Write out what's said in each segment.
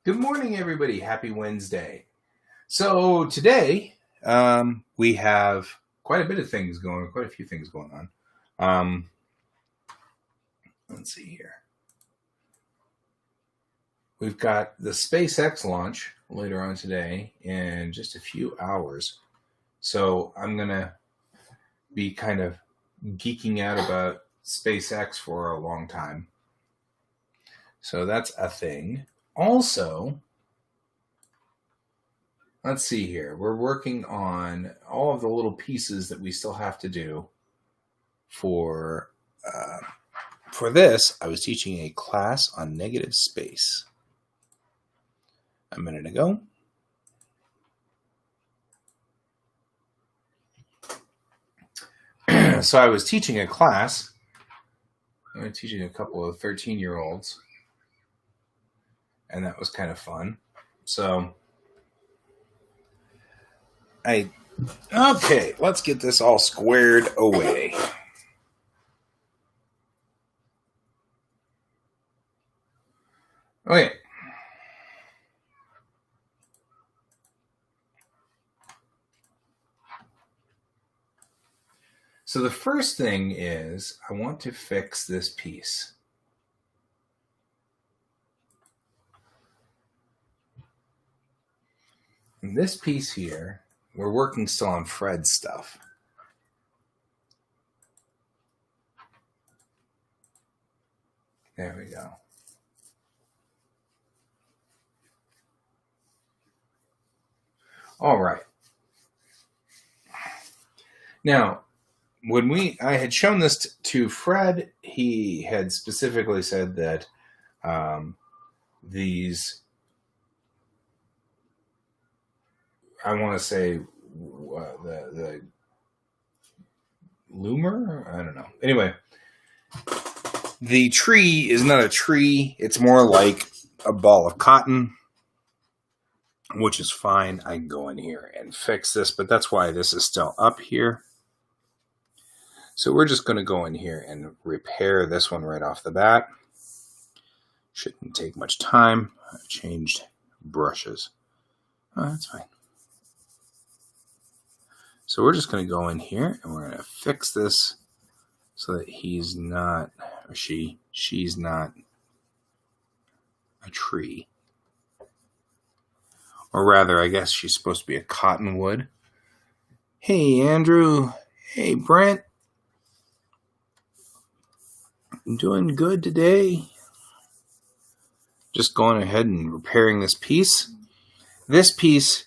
Good morning, everybody. Happy Wednesday. So today we have quite a bit of things going, quite a few things going on. Let's see here. We've got the SpaceX launch later on today in just a few hours. So I'm going to be kind of geeking out about SpaceX for a long time. So that's a thing. Also, let's see here. We're working on all of the little pieces that we still have to do for this. I was teaching a class on negative space a minute ago. So I was teaching a class. I'm teaching a couple of 13-year-olds. And that was kind of fun. So, okay, let's get this all squared away. Okay. So the first thing is I want to fix this piece. And this piece here, we're working still on Fred's stuff. There we go. All right. Now, when I had shown this to Fred, he had specifically said that these, I want to say the loomer? I don't know. Anyway, the tree is not a tree. It's more like a ball of cotton, which is fine. I can go in here and fix this, but that's why this is still up here. So we're just going to go in here and repair this one right off the bat. Shouldn't take much time. I've changed brushes. Oh, that's fine. So we're just going to go in here and we're going to fix this so that he's not, or she's not a tree. Or rather, I guess she's supposed to be a cottonwood. Hey, Andrew. Hey, Brent. I'm doing good today. Just going ahead and repairing this piece. This piece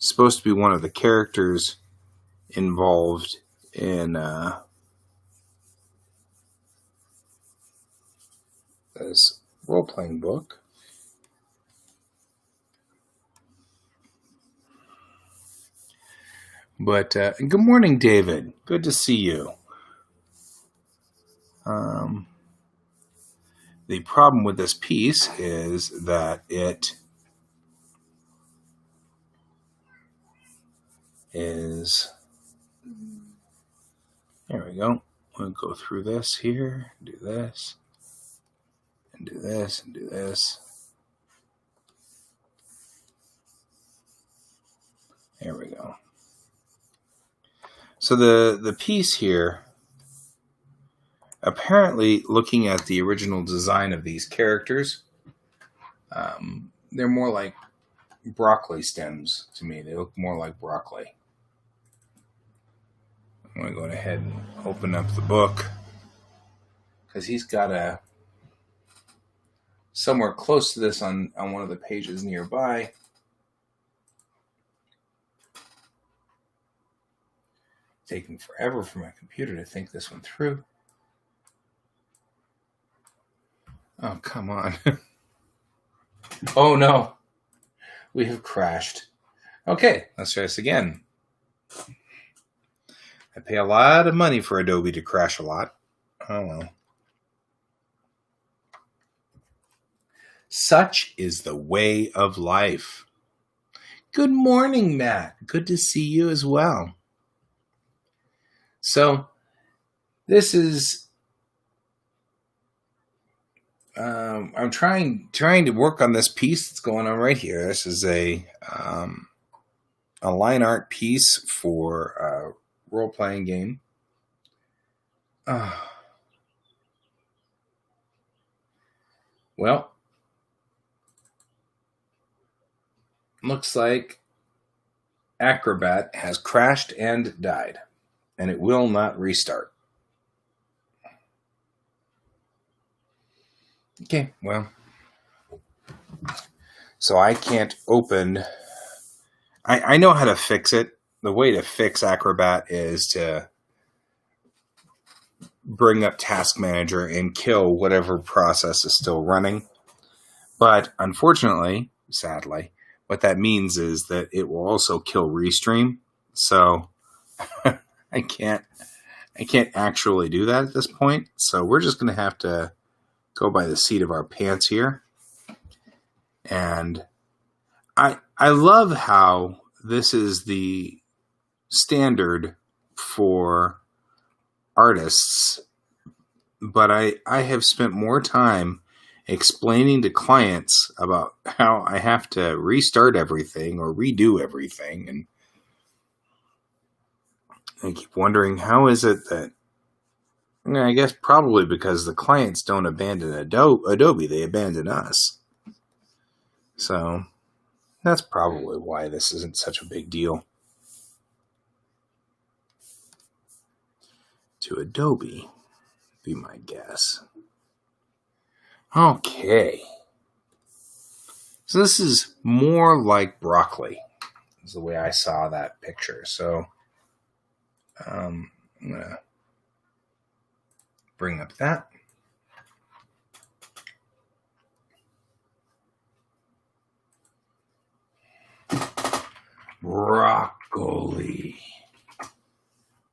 supposed to be one of the characters involved in this role-playing book. But good morning, David. Good to see you. The problem with this piece is that it is, there we go. We'll go through this here, do this, and do this, and do this. There we go. So the piece here, apparently looking at the original design of these characters, they're more like broccoli stems to me. They look more like broccoli. I'm going to go ahead and open up the book because he's got somewhere close to this on one of the pages nearby. Taking forever for my computer to think this one through. Oh, come on. Oh, no. We have crashed. Okay, let's try this again. I pay a lot of money for Adobe to crash a lot. Oh, well. Such is the way of life. Good morning, Matt. Good to see you as well. So, this is I'm trying to work on this piece that's going on right here. This is a line art piece for a role-playing game. Well, looks like Acrobat has crashed and died, and it will not restart. Okay, well, so I can't open. I know how to fix it. The way to fix Acrobat is to bring up Task Manager and kill whatever process is still running. But unfortunately, sadly, what that means is that it will also kill Restream. So I can't actually do that at this point. So we're just going to have to go by the seat of our pants here. And I love how this is the standard for artists, but I have spent more time explaining to clients about how I have to restart everything or redo everything. And I keep wondering, how is it that, I guess probably because the clients don't abandon Adobe, they abandon us. So that's probably why this isn't such a big deal to Adobe, be my guess. Okay. So this is more like broccoli, is the way I saw that picture. So I'm going to bring up that. Broccoli.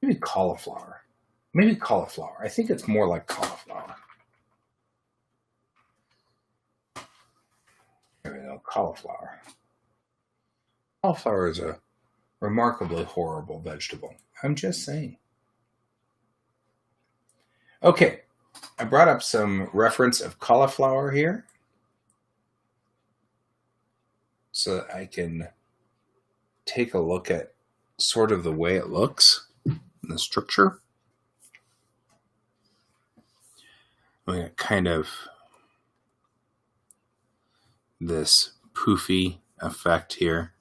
Maybe cauliflower. I think it's more like cauliflower. There we go, cauliflower. Cauliflower is a remarkably horrible vegetable. I'm just saying. Okay, I brought up some reference of cauliflower here so that I can take a look at sort of the way it looks in the structure. We got kind of this poofy effect here.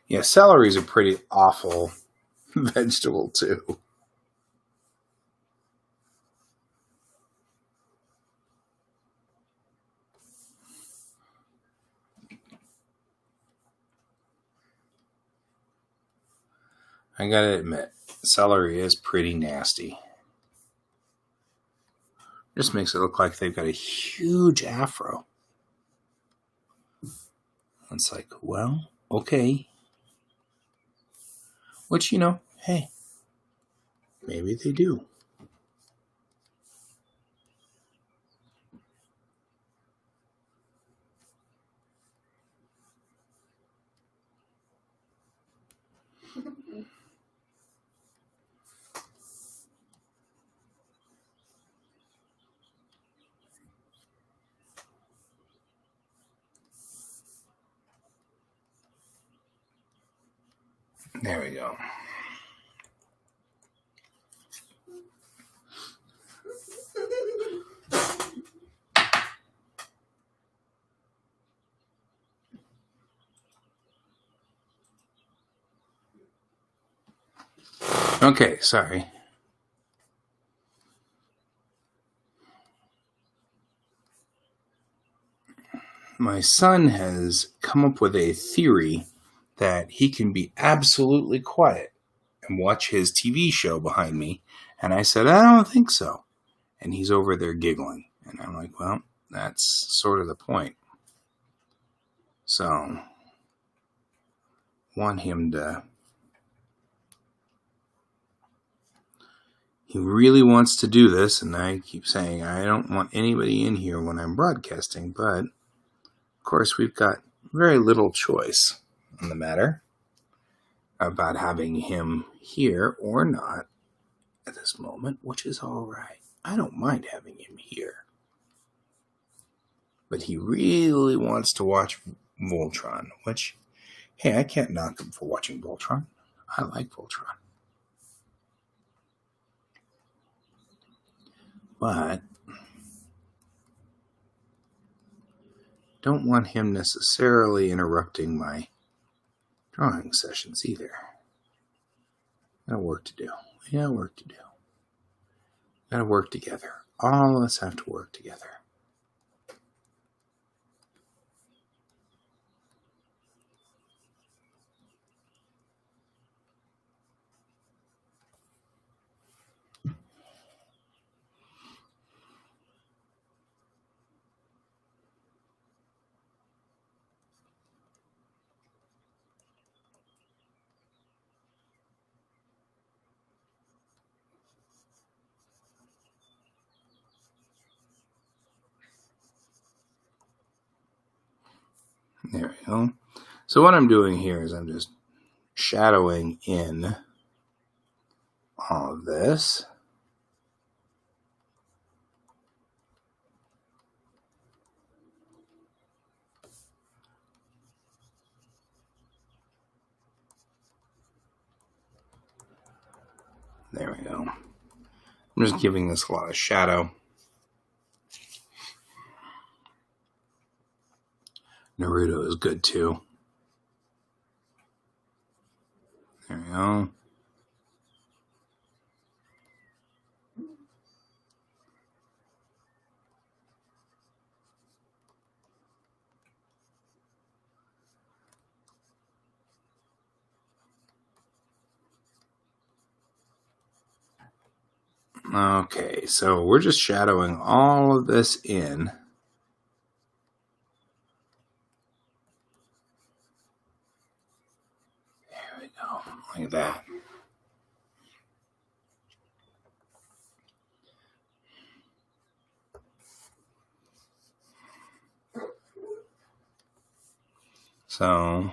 Yeah, celery is a pretty awful vegetable too. I gotta admit, celery is pretty nasty. Just makes it look like they've got a huge afro. It's like, well, okay. Which, hey, maybe they do. There we go. Okay, sorry. My son has come up with a theory that he can be absolutely quiet and watch his TV show behind me. And I said, I don't think so. And he's over there giggling. And I'm like, well, that's sort of the point. So, want him to... He really wants to do this, and I keep saying I don't want anybody in here when I'm broadcasting, but of course we've got very little choice on the matter about having him here or not at this moment, which is all right. I don't mind having him here. But he really wants to watch Voltron, which, hey, I can't knock him for watching Voltron. I like Voltron. But don't want him necessarily interrupting my drawing sessions either. Got work to do. Got work to do. Got to work together. All of us have to work together. There we go. So what I'm doing here is I'm just shadowing in all of this. There we go. I'm just giving this a lot of shadow. Naruto is good too. There we go. Okay, so we're just shadowing all of this in. There we go, like that. So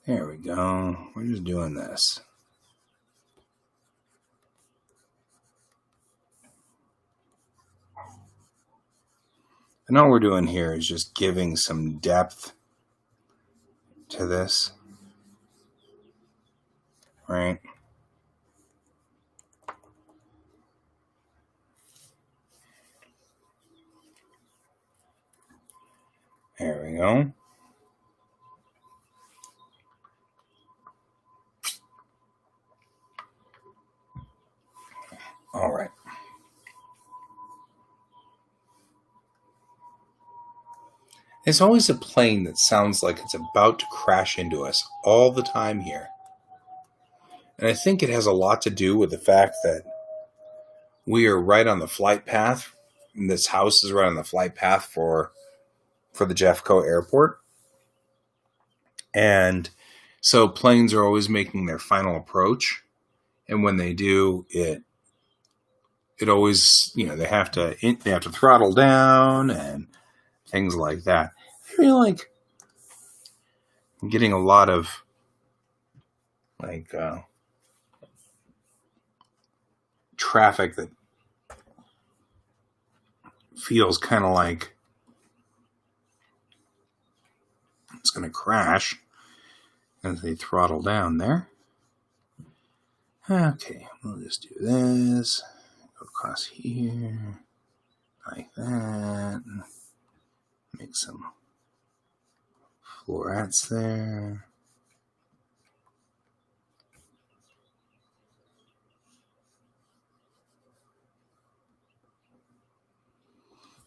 there we go. We're just doing this. And all we're doing here is just giving some depth to this. Right? There we go. All right. There's always a plane that sounds like it's about to crash into us all the time here. And I think it has a lot to do with the fact that we are right on the flight path. And this house is right on the flight path for the Jeffco airport. And so planes are always making their final approach. And when they do, it always, they have to throttle down and things like that. I feel like I'm getting a lot of traffic that feels kind of like it's going to crash as they throttle down there. Okay, we'll just do this. Go across here like that. Make some florets there.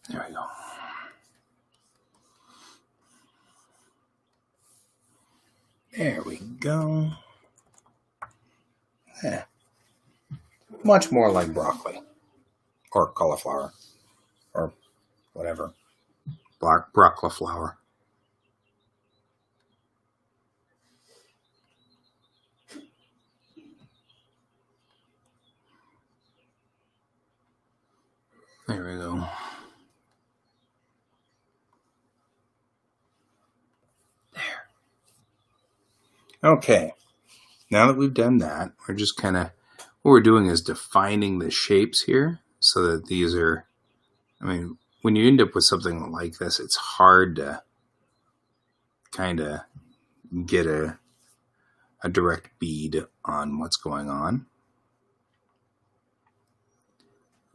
There we go. There we go. Yeah. Much more like broccoli or cauliflower or whatever. Broccoli flour. There we go. There. Okay. Now that we've done that, we're just kind of, what we're doing is defining the shapes here so that these are, I mean, when you end up with something like this, it's hard to kind of get a direct bead on what's going on.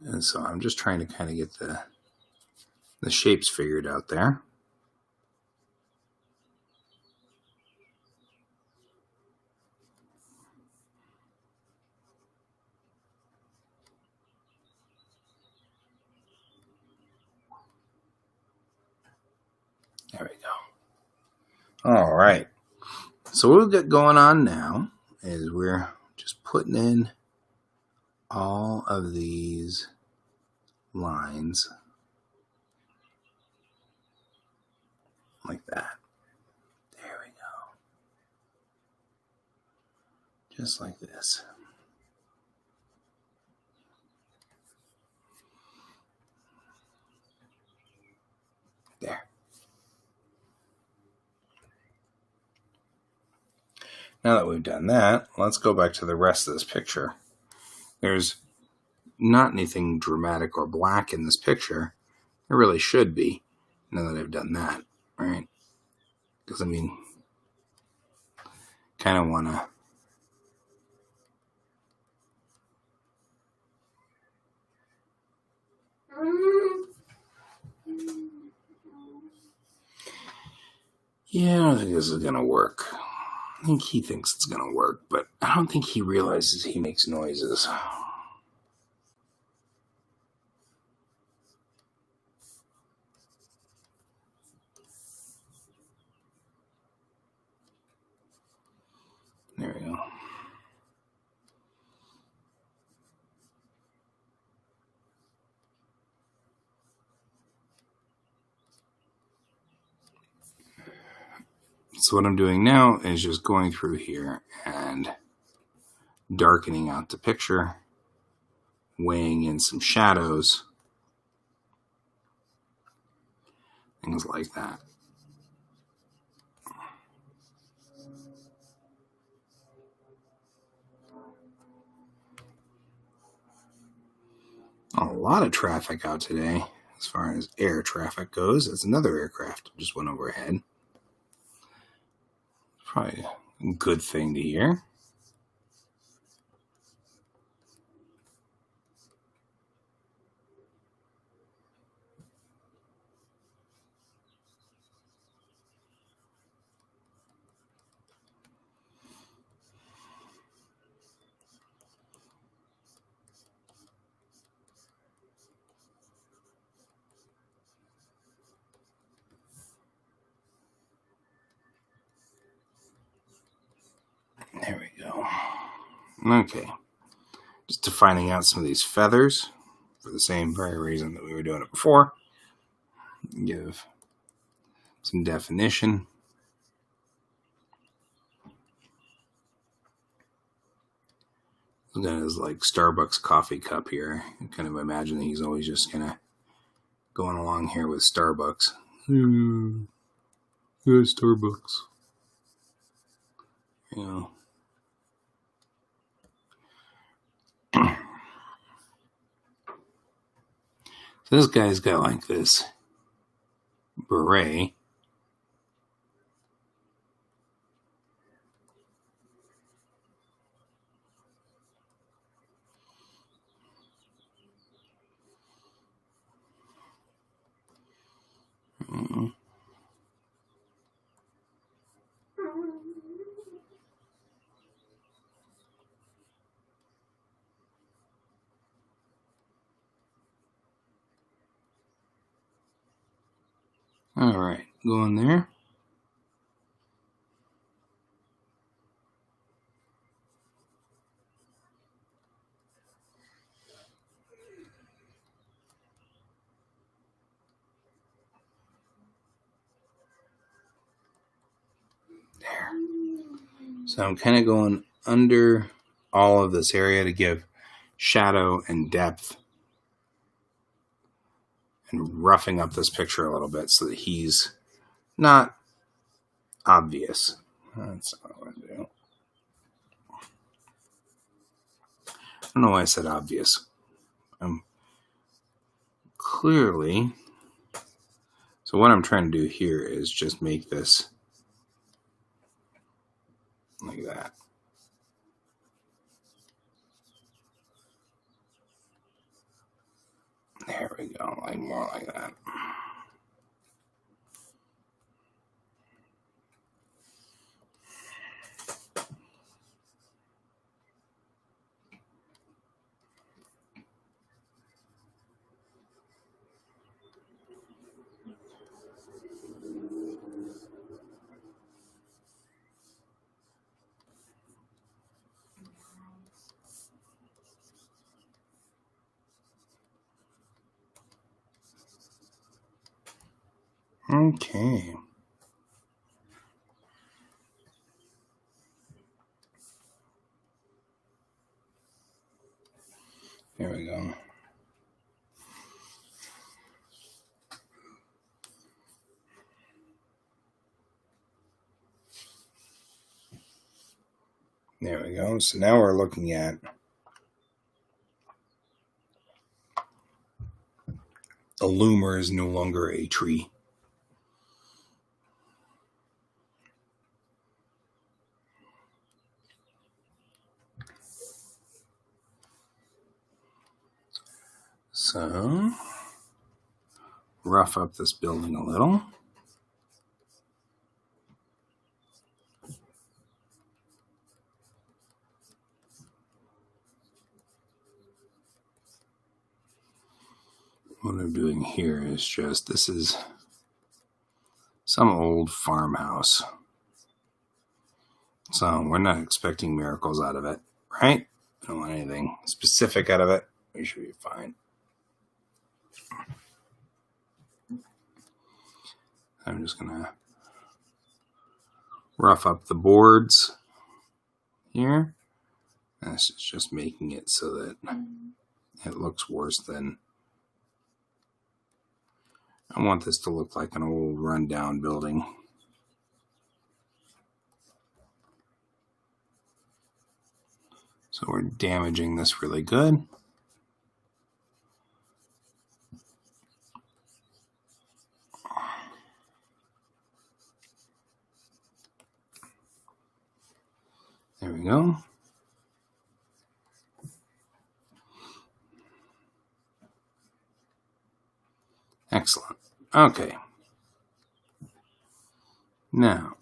And so I'm just trying to kind of get the shapes figured out there. There we go. All right. So what we've got going on now is we're just putting in all of these lines like that. There we go. Just like this. There. Now that we've done that, let's go back to the rest of this picture. There's not anything dramatic or black in this picture. There really should be, now that I've done that, right? Because, I mean, kind of want to... Yeah, I don't think this is going to work. I think he thinks it's going to work, but I don't think he realizes he makes noises. There we go. So what I'm doing now is just going through here and darkening out the picture, weighing in some shadows, things like that. A lot of traffic out today as far as air traffic goes. That's another aircraft just went overhead. Probably a good thing to hear. There we go. Okay. Just defining out some of these feathers for the same very reason that we were doing it before. Give some definition. Look at his like Starbucks coffee cup here. I kind of imagine that he's always just kind of going along here with Starbucks. Yeah, Starbucks. You know. So this guy's got like this beret. All right, go in there. So I'm kind of going under all of this area to give shadow and depth and roughing up this picture a little bit so that he's not obvious. That's what I want to do. I don't know why I said obvious. Clearly, so what I'm trying to do here is just make this like that. There we go, like more like that. Okay. There we go. There we go. So now we're looking at a loomer is no longer a tree. So, rough up this building a little. What I'm doing here is just, this is some old farmhouse. So we're not expecting miracles out of it, right? I don't want anything specific out of it. We should be fine. I'm just going to rough up the boards here. And this is just making it so that it looks worse than... I want this to look like an old rundown building. So we're damaging this really good. There we go. Excellent. Okay. Now,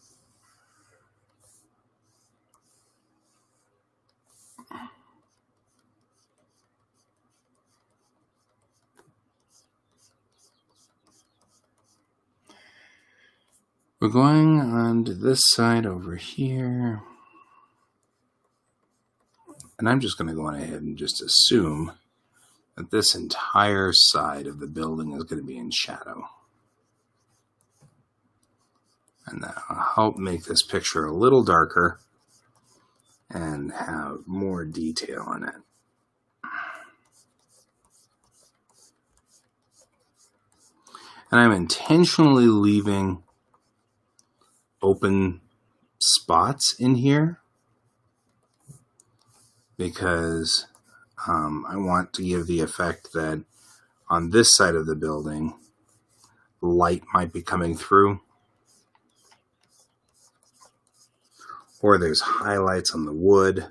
we're going on to this side over here. And I'm just going to go on ahead and just assume that this entire side of the building is going to be in shadow. And that'll help make this picture a little darker and have more detail in it. And I'm intentionally leaving open spots in here because I want to give the effect that on this side of the building, light might be coming through. Or there's highlights on the wood.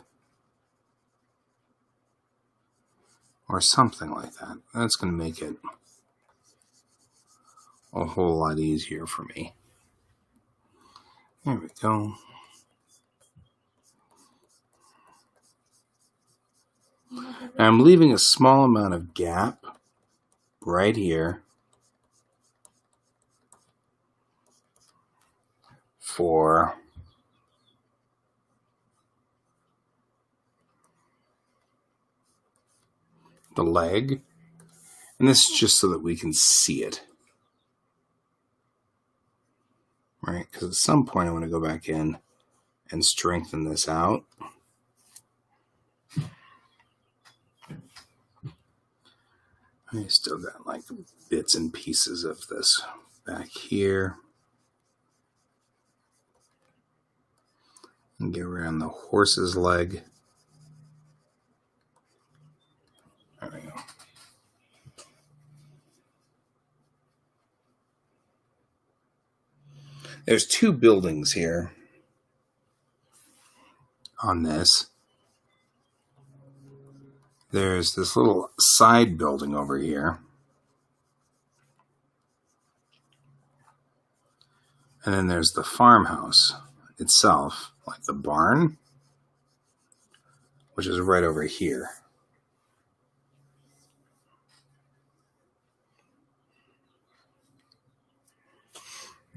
Or something like that. That's going to make it a whole lot easier for me. There we go. Now I'm leaving a small amount of gap right here for the leg. And this is just so that we can see it. Right? Because at some point I want to go back in and strengthen this out. I still got like bits and pieces of this back here. And get around the horse's leg. There we go. There's two buildings here on this. There's this little side building over here. And then there's the farmhouse itself, like the barn, which is right over here.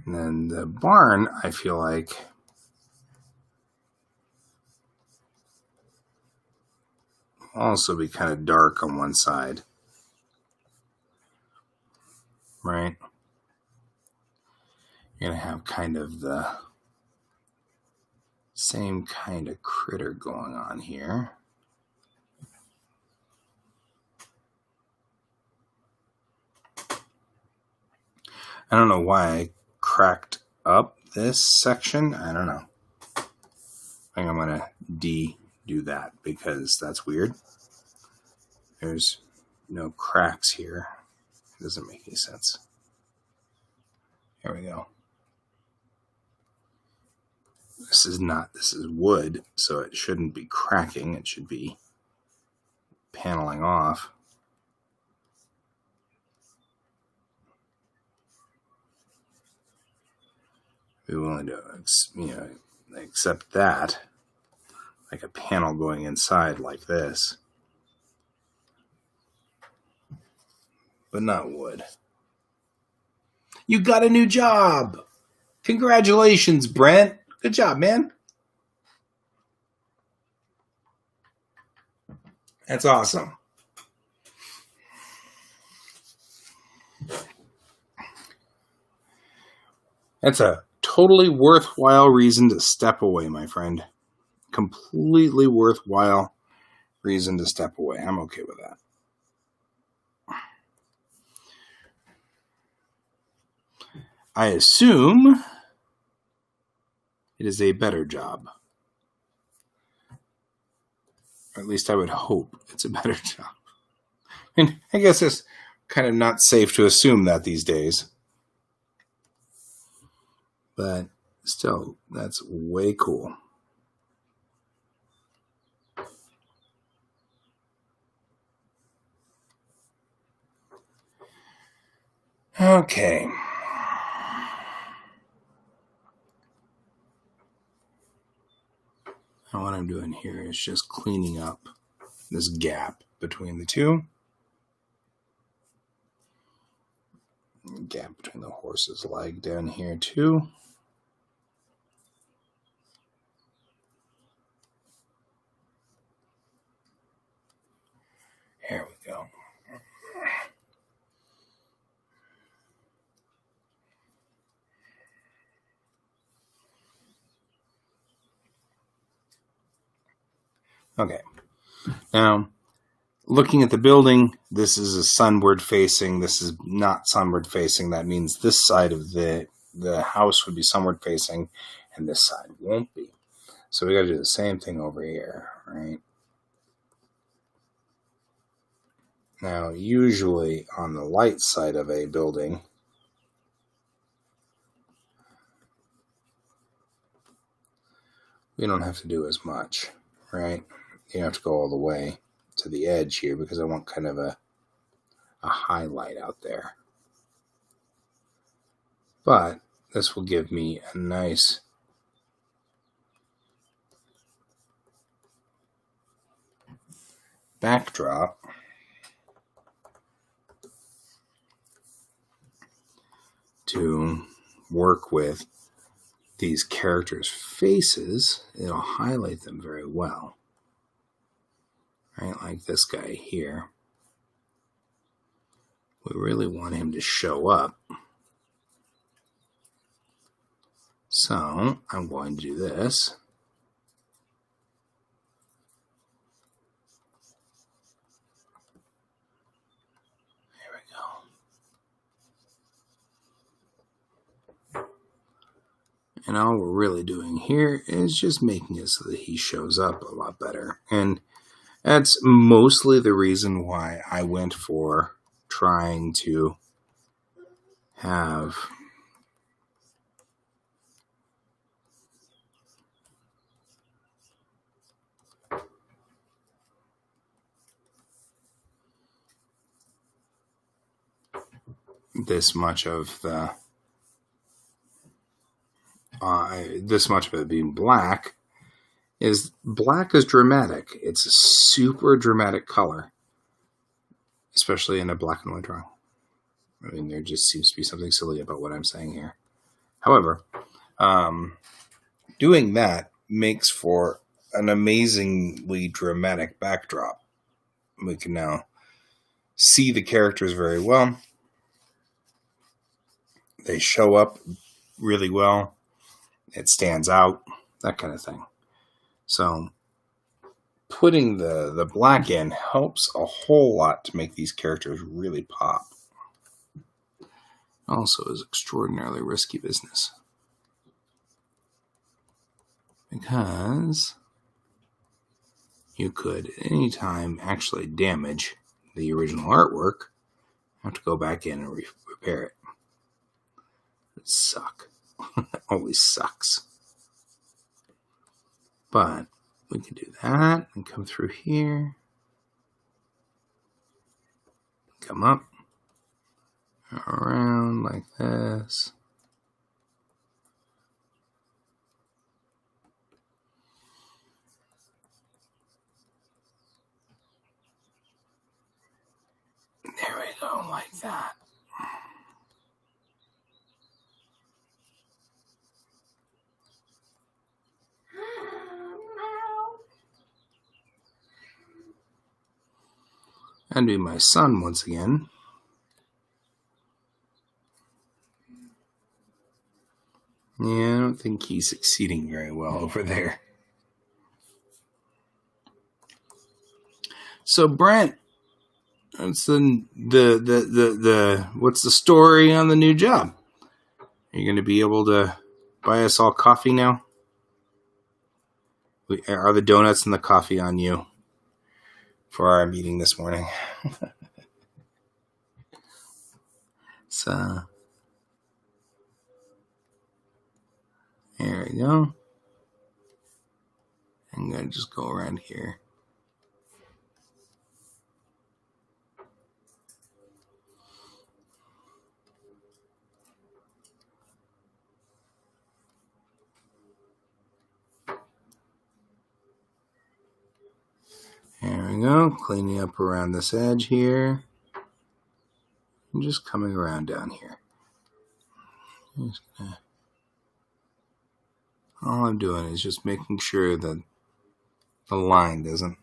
And then the barn, I feel like, will also be kind of dark on one side. Right? You're going to have kind of the same kind of critter going on here. I don't know why I cracked up this section. I don't know. I think I'm going to do that because that's weird. There's no cracks here. It doesn't make any sense. Here we go. This is wood, so it shouldn't be cracking. It should be paneling off. Be willing to, accept that, like a panel going inside like this, but not wood. You got a new job! Congratulations, Brent! Good job, man. That's awesome. That's a totally worthwhile reason to step away, my friend. Completely worthwhile reason to step away. I'm okay with that. I assume it is a better job. Or at least I would hope it's a better job. And I guess it's kind of not safe to assume that these days. But still, that's way cool. Okay. And what I'm doing here is just cleaning up this gap between the two. Gap between the horse's leg down here too. There we go. Okay. Now, looking at the building, this is a sunward facing. This is not sunward facing. That means this side of the house would be sunward facing, and this side won't be. So we got to do the same thing over here, right? Now, usually on the light side of a building, we don't have to do as much, right? You don't have to go all the way to the edge here because I want kind of a highlight out there. But this will give me a nice backdrop to work with these characters' faces. It'll highlight them very well. Right, like this guy here. We really want him to show up. So I'm going to do this. And all we're really doing here is just making it so that he shows up a lot better. And that's mostly the reason why I went for trying to have this much of it being black. Is black is dramatic. It's a super dramatic color, especially in a black and white drawing. I mean, there just seems to be something silly about what I'm saying here. However, doing that makes for an amazingly dramatic backdrop. We can now see the characters very well. They show up really well. It stands out, that kind of thing. So putting the black in helps a whole lot to make these characters really pop. Also is extraordinarily risky business. Because you could at any time actually damage the original artwork. Have to go back in and repair it. It suck. It always sucks. But we can do that and come through here. Come up. Around like this. There we go, like that. And be my son once again. Yeah, I don't think he's succeeding very well over there. So Brent, what's the what's the story on the new job? Are you going to be able to buy us all coffee now? Are the donuts and the coffee on you for our meeting this morning? So there we go. I'm going to just go around here. There we go. Cleaning up around this edge here. And just coming around down here. All I'm doing is just making sure that the line doesn't.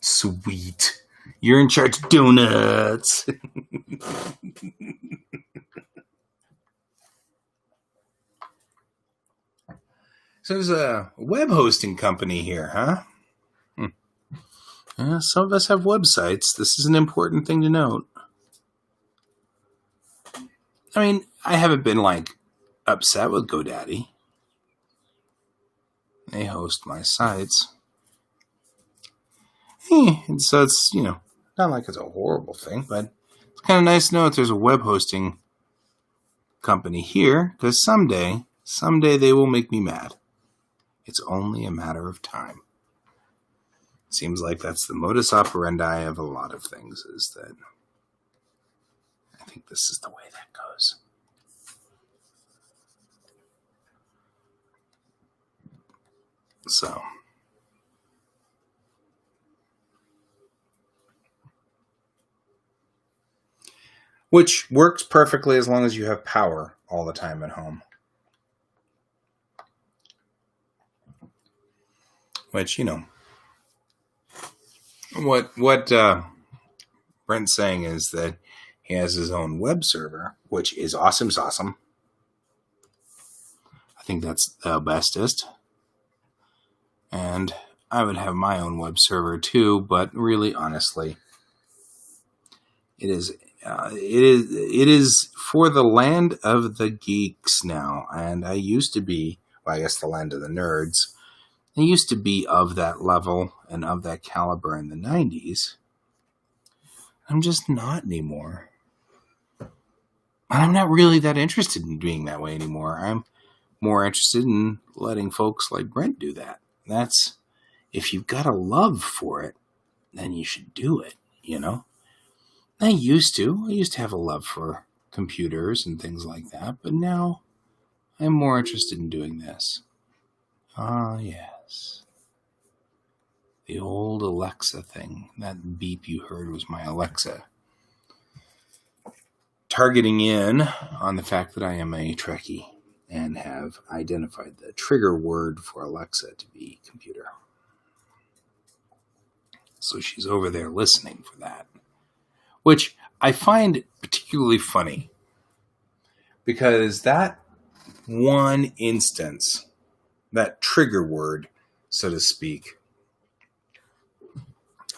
Sweet. You're in charge of donuts. So there's a web hosting company here, huh? Yeah, some of us have websites. This is an important thing to note. I mean, I haven't been, upset with GoDaddy. They host my sites. And so it's, not like it's a horrible thing, but it's kind of nice to know that there's a web hosting company here, because someday they will make me mad. It's only a matter of time. Seems like that's the modus operandi of a lot of things, is that I think this is the way that goes. So, which works perfectly as long as you have power all the time at home. Which, what Brent's saying is that he has his own web server, which is awesome. I think that's the bestest. And I would have my own web server too, but really, honestly, it is it is for the land of the geeks now. And I used to be, well, I guess the land of the nerds. I used to be of that level and of that caliber in the 90s. I'm just not anymore. And I'm not really that interested in being that way anymore. I'm more interested in letting folks like Brent do that. That's, if you've got a love for it, then you should do it, you know? I used to have a love for computers and things like that, but now I'm more interested in doing this. Ah, yes. The old Alexa thing. That beep you heard was my Alexa. Targeting in on the fact that I am a Trekkie and have identified the trigger word for Alexa to be computer. So she's over there listening for that, which I find particularly funny because that one instance, that trigger word, so to speak,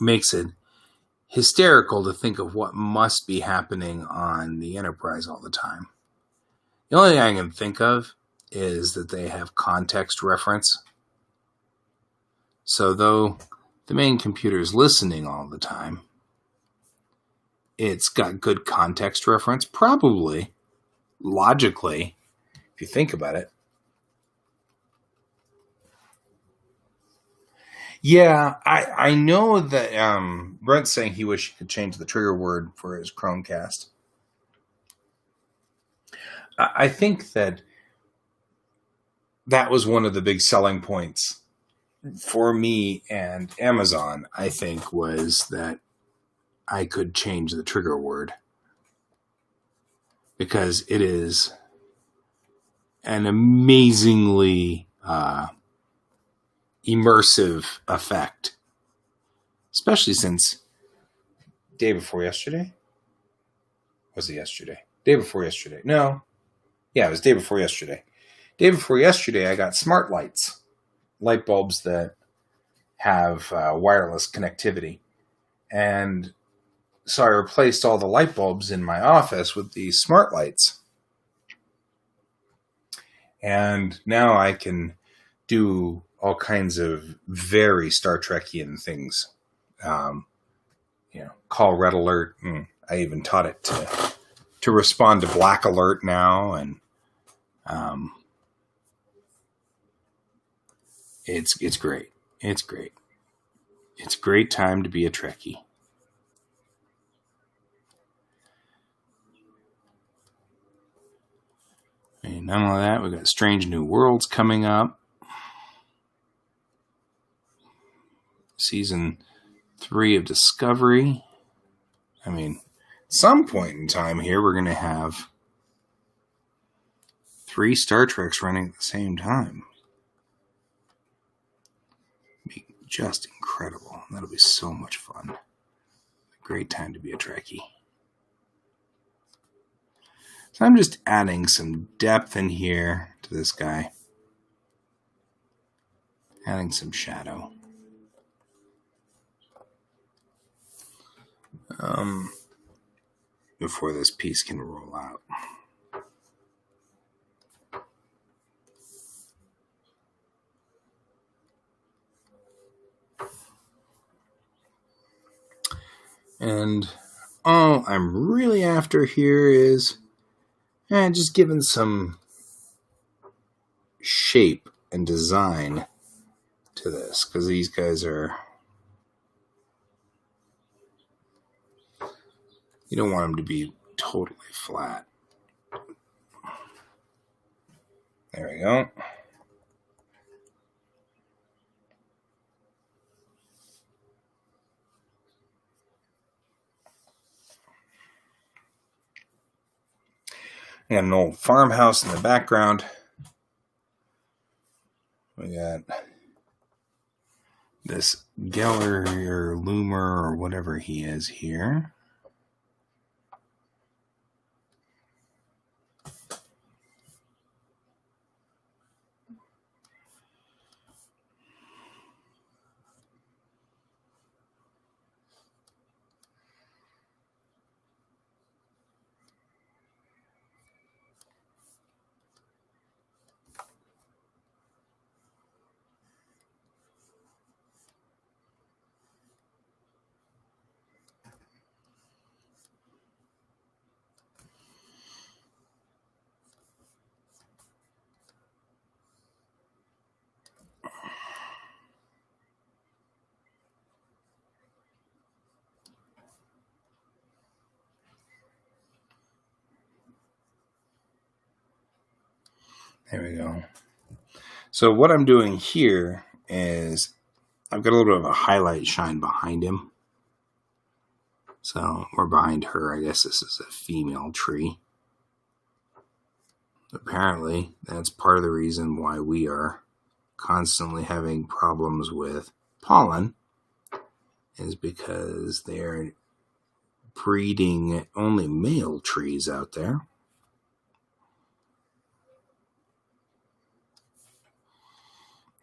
makes it hysterical to think of what must be happening on the Enterprise all the time. The only thing I can think of is that they have context reference. So though the main computer is listening all the time, it's got good context reference, probably, logically, if you think about it. Yeah, I know that Brent's saying he wished he could change the trigger word for his Chromecast. I think that was one of the big selling points for me and Amazon, I think, was that I could change the trigger word because it is an amazingly immersive effect, especially since day before yesterday. Was it yesterday? Day before yesterday. No. Yeah, it was day before yesterday. Day before yesterday, I got smart lights. Light bulbs that have wireless connectivity. And so I replaced all the light bulbs in my office with these smart lights. And now I can do all kinds of very Star Trekian things. Call red alert. I even taught it to respond to black alert now. And it's great. It's great. It's a great time to be a Trekkie. And none of that. We've got Strange New Worlds coming up. Season 3 of Discovery. I mean, some point in time here, we're going to have 3 Star Treks running at the same time. It'll be just incredible. That'll be so much fun. A great time to be a Trekkie. So I'm just adding some depth in here to this guy. Adding some shadow. Before this piece can roll out. And all I'm really after here is just giving some shape and design to this, because these guys are, you don't want them to be totally flat. There we go. We got an old farmhouse in the background. We got this Geller or Loomer or whatever he is here. There we go. So what I'm doing here is I've got a little bit of a highlight shine behind him. So, or behind her. I guess this is a female tree. Apparently, that's part of the reason why we are constantly having problems with pollen, is because they're breeding only male trees out there.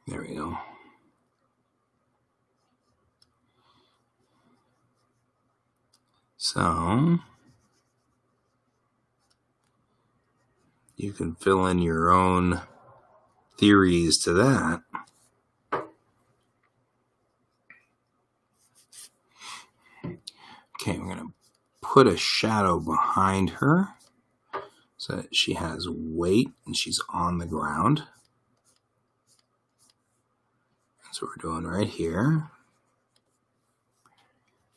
There we go. So, you can fill in your own theories to that. Okay, we're going to put a shadow behind her so that she has weight and she's on the ground. That's what we're doing right here.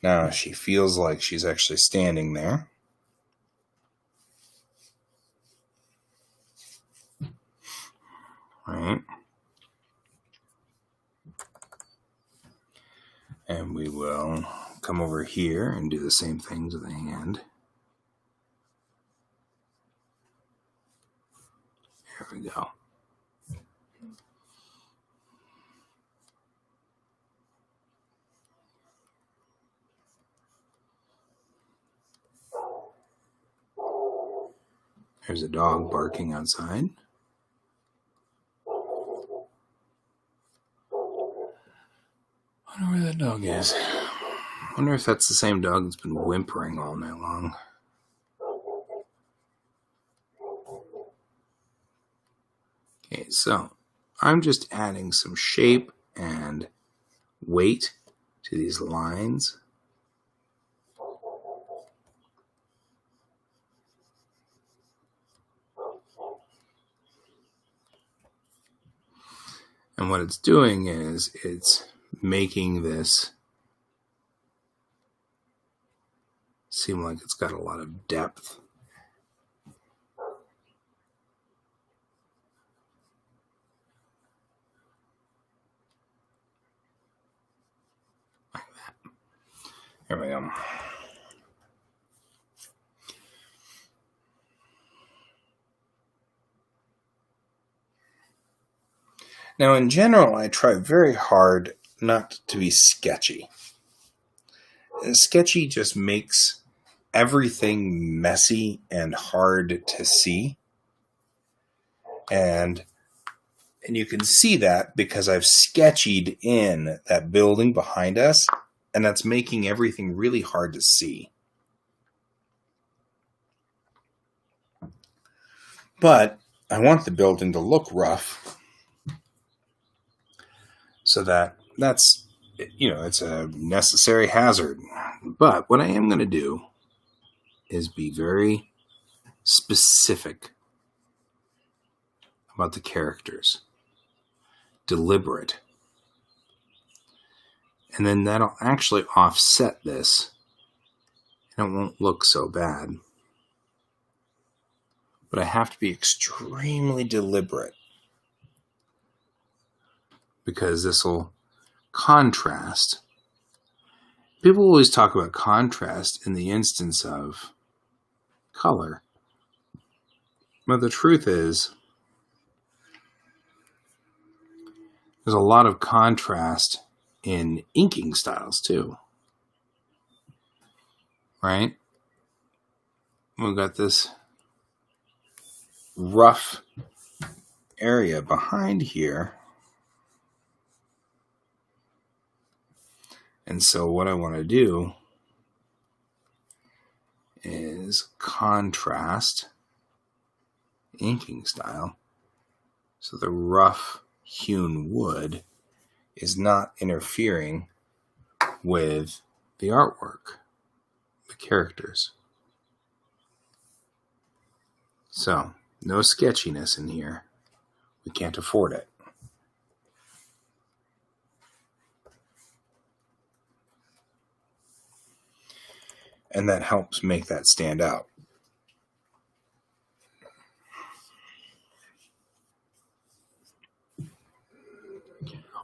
Now she feels like she's actually standing there. Right. And we will come over here and do the same thing to the hand. There we go. There's a dog barking outside. I wonder where that dog is. I wonder if that's the same dog that's been whimpering all night long. Okay, so I'm just adding some shape and weight to these lines. And what it's doing is it's making this seem like it's got a lot of depth. Like that. There we go. Now, in general, I try very hard not to be sketchy. Sketchy just makes everything messy and hard to see. And you can see that because I've sketched in that building behind us, and that's making everything really hard to see. But I want the building to look rough, so that's, it's a necessary hazard. But what I am going to do is be very specific about the characters, deliberate. And then that'll actually offset this, and it won't look so bad. But I have to be extremely deliberate, because this will contrast. People always talk about contrast in the instance of color. But the truth is, there's a lot of contrast in inking styles too. Right? We've got this rough area behind here. And so what I want to do is contrast inking style so the rough hewn wood is not interfering with the artwork, the characters. So, no sketchiness in here. We can't afford it. And that helps make that stand out.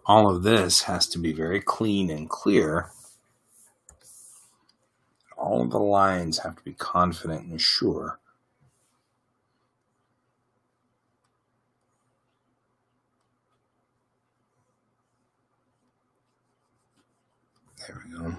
all of this has to be very clean and clear. All of the lines have to be confident and sure. There we go.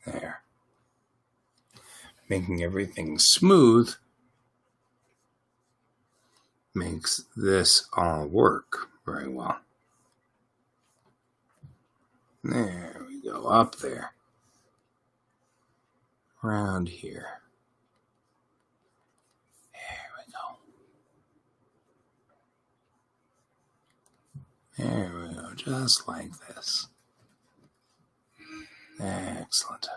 There. Making everything smooth makes this all work very well. There we go, up there. Around here. There we go, just like this. Excellent.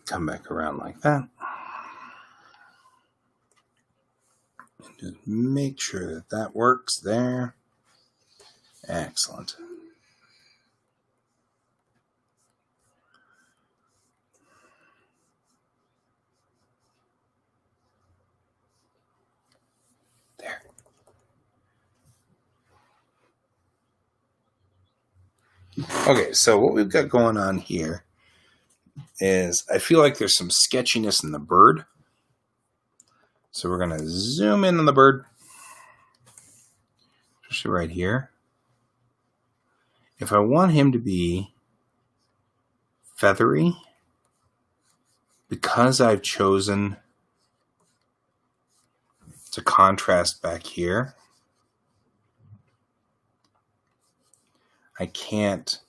Come back around like that. And just make sure that that works there. Excellent. There. Okay, so what we've got going on here is I feel like there's some sketchiness in the bird. So we're going to zoom in on the bird. Especially right here. If I want him to be feathery, because I've chosen to contrast back here, I can't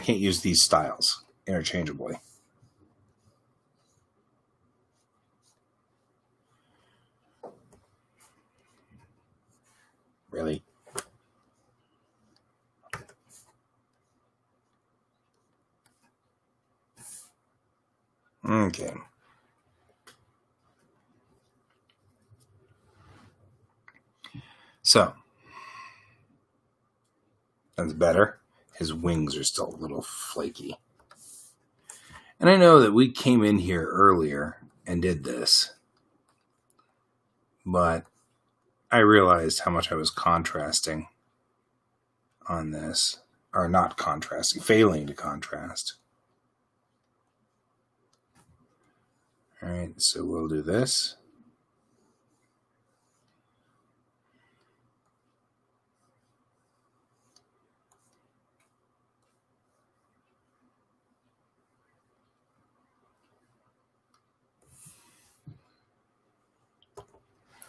use these styles interchangeably. Really? Okay. So, that's better. His wings are still a little flaky. And I know that we came in here earlier and did this, but I realized how much I was contrasting on this, or not contrasting, failing to contrast. All right, so we'll do this.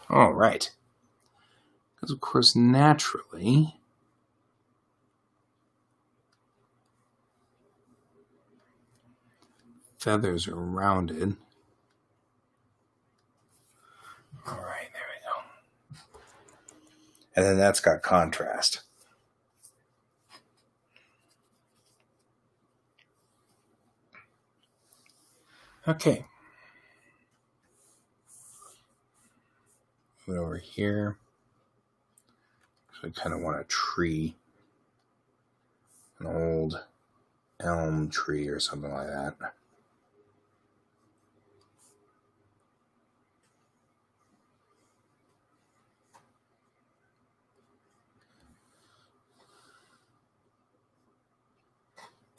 All right. Because, of course, naturally, feathers are rounded. All right, there we go. And then that's got contrast. Okay. Move it over here. So I kind of want a tree, an old elm tree or something like that.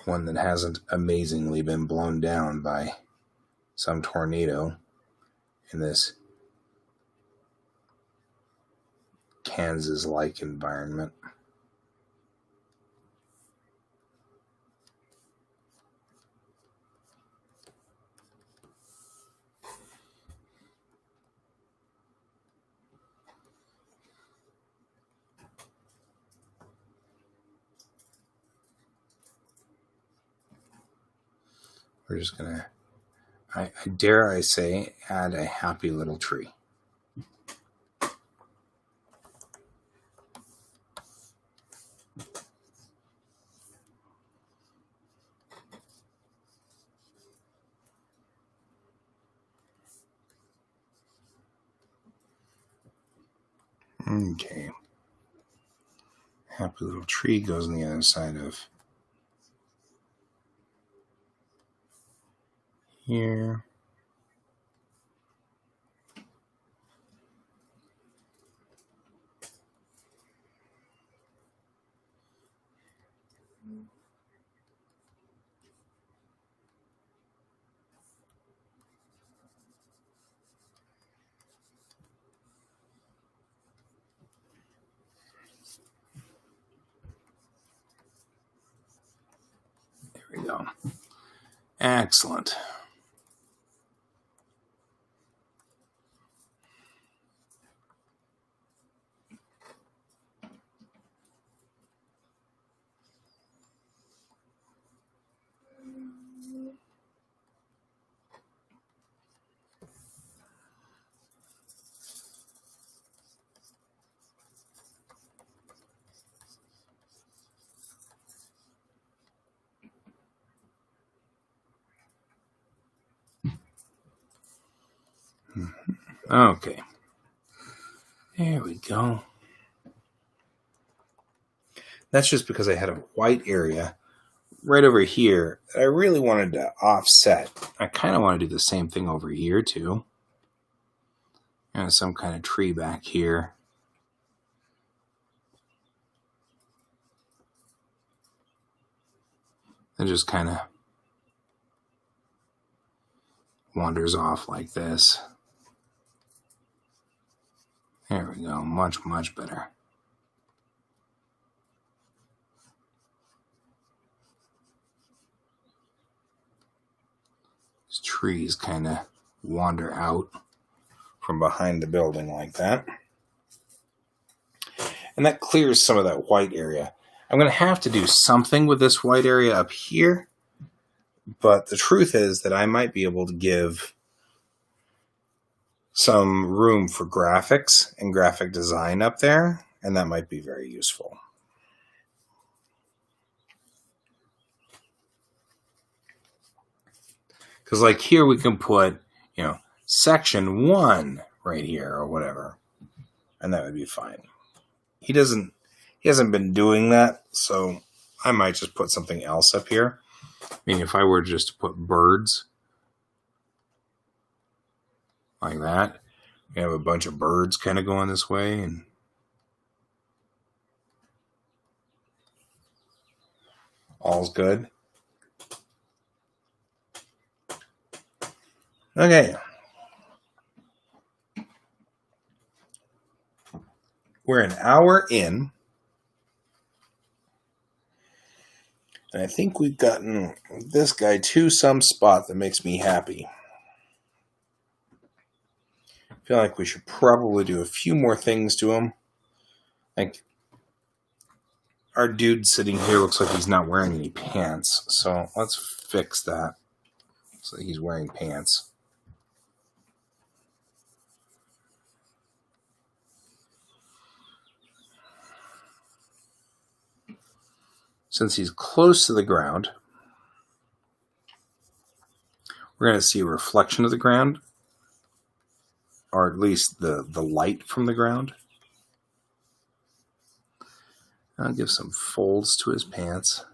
One that hasn't amazingly been blown down by some tornado in this Kansas-like environment. We're just going to, I dare I say, add a happy little tree. Okay. Happy little tree goes on the other side of here. There we go. Excellent. Okay. There we go. That's just because I had a white area right over here that I really wanted to offset. I kind of want to do the same thing over here too. And some kind of tree back here. And just kind of wanders off like this. There we go. Much, much better. These trees kind of wander out from behind the building like that. And that clears some of that white area. I'm going to have to do something with this white area up here. But the truth is that I might be able to give some room for graphics and graphic design up there, and that might be very useful. Because like here we can put, section 1 right here or whatever, and that would be fine. He hasn't been doing that, so I might just put something else up here. I mean, if I were just to put birds like that, we have a bunch of birds kind of going this way, and all's good. Okay. We're an hour in, and I think we've gotten this guy to some spot that makes me happy. I feel like we should probably do a few more things to him. Like, our dude sitting here looks like he's not wearing any pants, so let's fix that so he's wearing pants. Since he's close to the ground, we're going to see a reflection of the ground, or at least the light from the ground. I'll give some folds to his pants.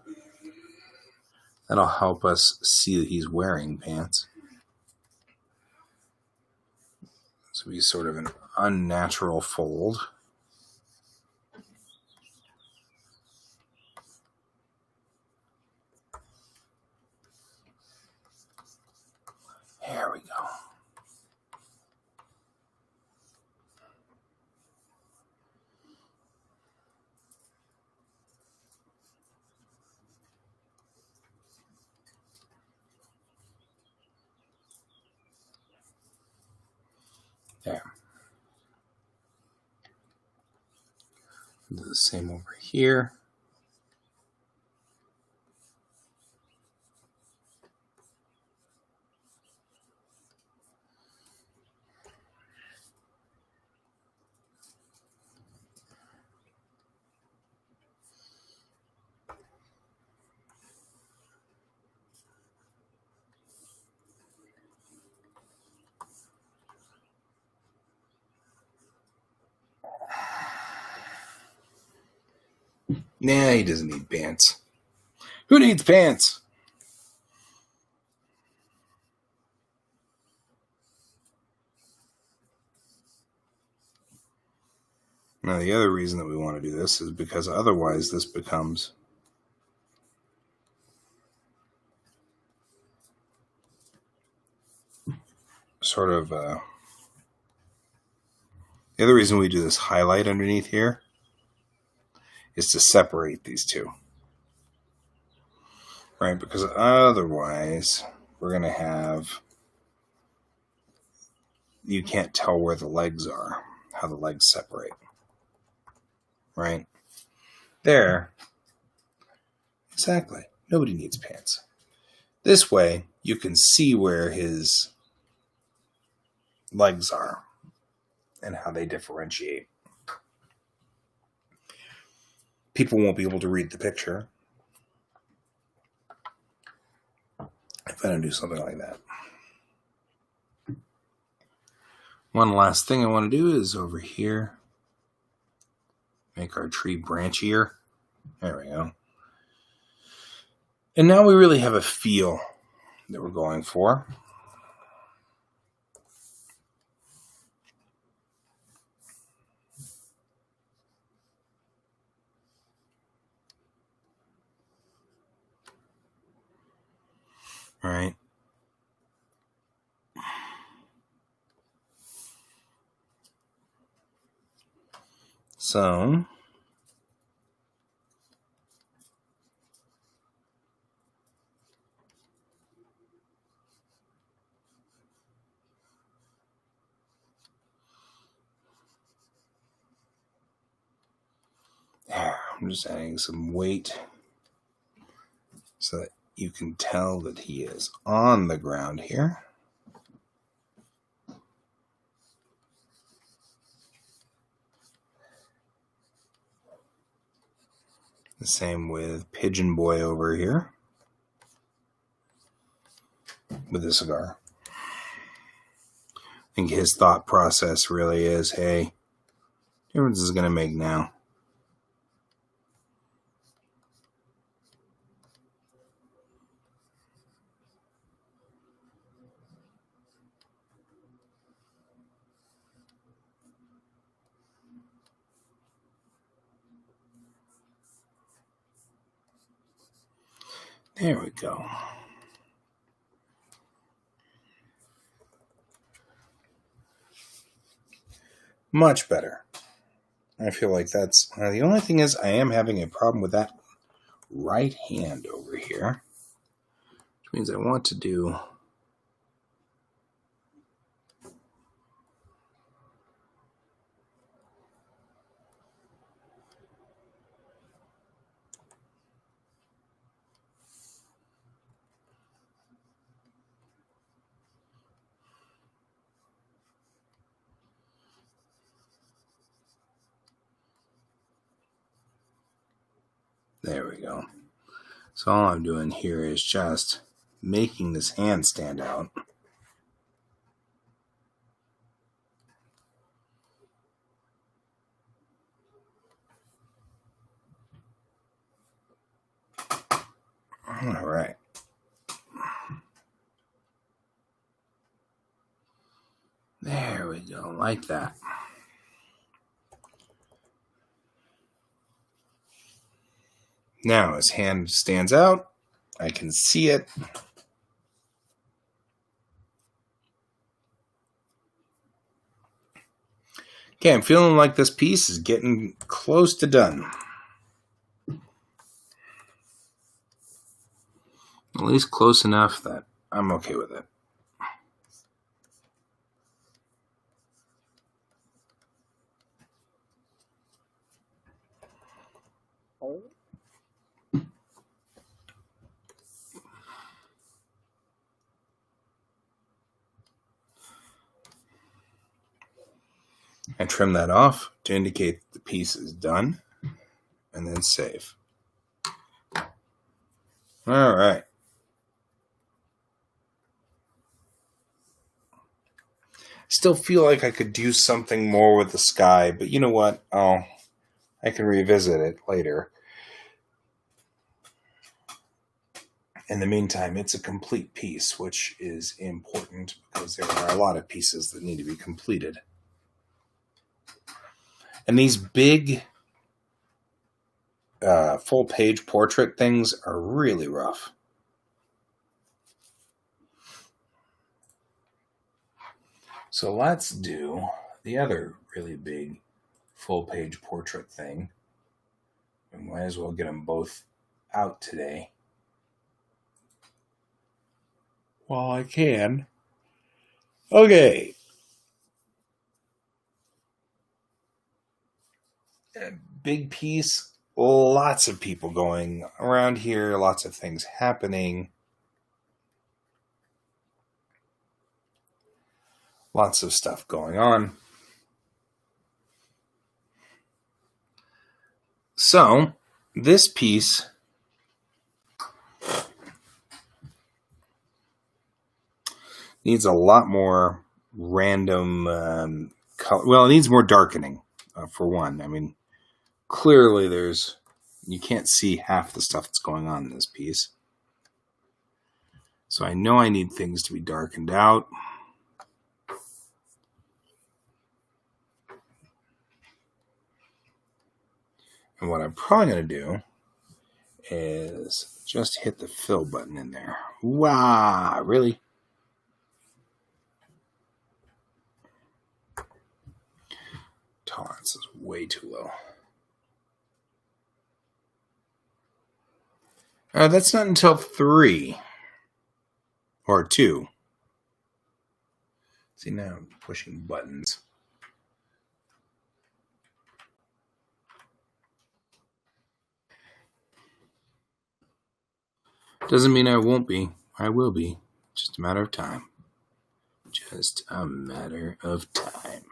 That'll help us see that he's wearing pants. So he's sort of an unnatural fold. There we go. There. Do the same over here. Nah, he doesn't need pants. Who needs pants? Now, the other reason that we want to do this is because otherwise this becomes sort of... the other reason we do this highlight underneath here is to separate these two. Right? Because otherwise we're going to have... you can't tell where the legs are, how the legs separate. Right? There. Exactly. Nobody needs pants. This way, you can see where his legs are and how they differentiate. People won't be able to read the picture if I don't do something like that. One last thing I want to do is over here, make our tree branchier. There we go. And now we really have a feel that we're going for. All right. So I'm just adding some weight so that you can tell that he is on the ground here. The same with Pigeon Boy over here with the cigar. I think his thought process really is, hey, what difference is it going to make now? There we go. Much better. I feel like that's... the only thing is I am having a problem with that right hand over here. Which means I want to do... There we go. So all I'm doing here is just making this hand stand out. All right. There we go, like that. Now his hand stands out. I can see it. Okay, I'm feeling like this piece is getting close to done. At least close enough that I'm okay with it. I trim that off to indicate the piece is done, and then save. All right. Still feel like I could do something more with the sky, but you know what? I can revisit it later. in the meantime, it's a complete piece, which is important because there are a lot of pieces that need to be completed. And these big full-page portrait things are really rough. So let's do the other really big full-page portrait thing. We might as well get them both out today while I can. Okay. Big piece. Lots of people going around here. Lots of things happening. Lots of stuff going on. So, this piece needs a lot more random color. Well, it needs more darkening, for one. I mean, clearly you can't see half the stuff that's going on in this piece. So I know I need things to be darkened out. And what I'm probably going to do is just hit the fill button in there. Wow, really? Tolerance is way too low. That's not until 3 or 2. See, now I'm pushing buttons. Doesn't mean I won't be. I will be. Just a matter of time. Just a matter of time.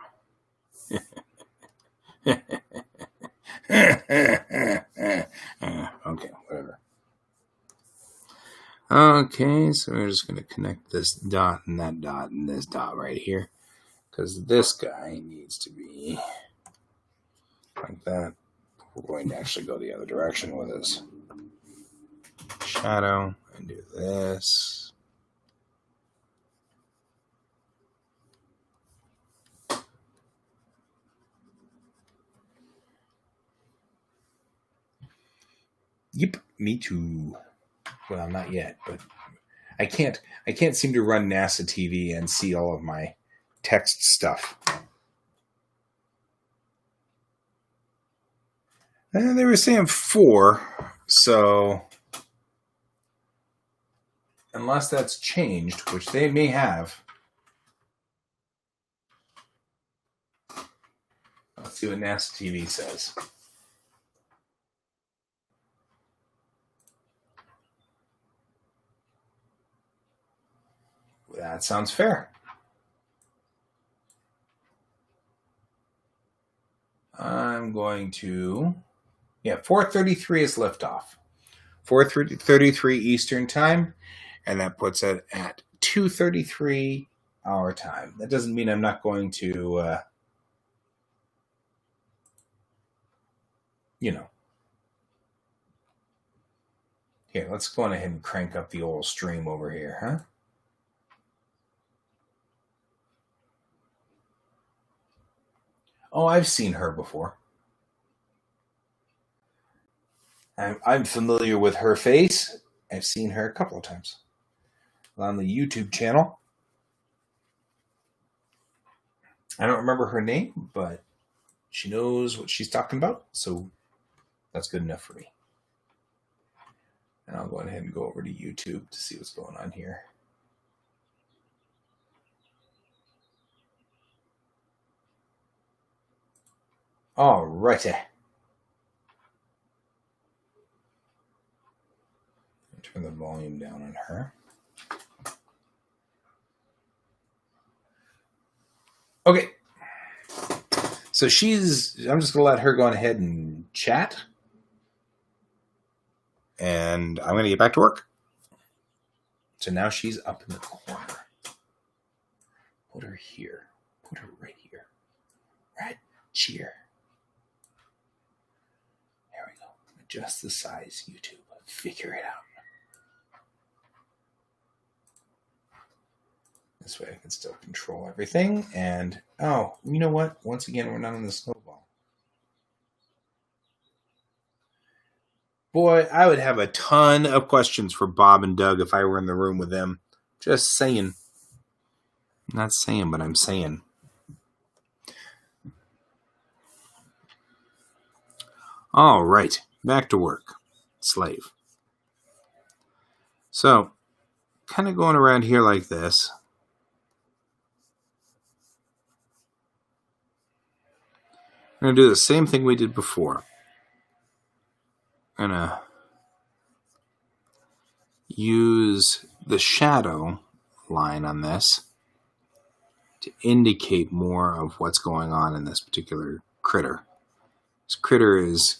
Okay, whatever. Okay, so we're just going to connect this dot and that dot and this dot right here. Because this guy needs to be like that. We're going to actually go the other direction with this. Shadow and do this. Yep, me too. Well, not yet, but I can't seem to run NASA TV and see all of my text stuff. They were saying 4, so unless that's changed, which they may have. Let's see what NASA TV says. That sounds fair. I'm going to, 4:33 is liftoff. 4:33 Eastern time, and that puts it at 2:33 our time. That doesn't mean I'm not going to, Here, let's go on ahead and crank up the old stream over here, huh? Oh, I've seen her before. I'm familiar with her face. I've seen her a couple of times on the YouTube channel. I don't remember her name, but she knows what she's talking about, so that's good enough for me. And I'll go ahead and go over to YouTube to see what's going on here. All righty. Turn the volume down on her. Okay. So I'm just going to let her go ahead and chat. And I'm going to get back to work. So now she's up in the corner. Put her here. Put her right here. Right here. There we go. Adjust the size, YouTube. Figure it out. This way I can still control everything. And, oh, you know what? Once again, we're not on the snowball. Boy, I would have a ton of questions for Bob and Doug if I were in the room with them. Just saying. I'm not saying, but I'm saying. All right, back to work. Slave. So, kind of going around here like this. I'm going to do the same thing we did before. I'm going to use the shadow line on this to indicate more of what's going on in this particular critter. This critter is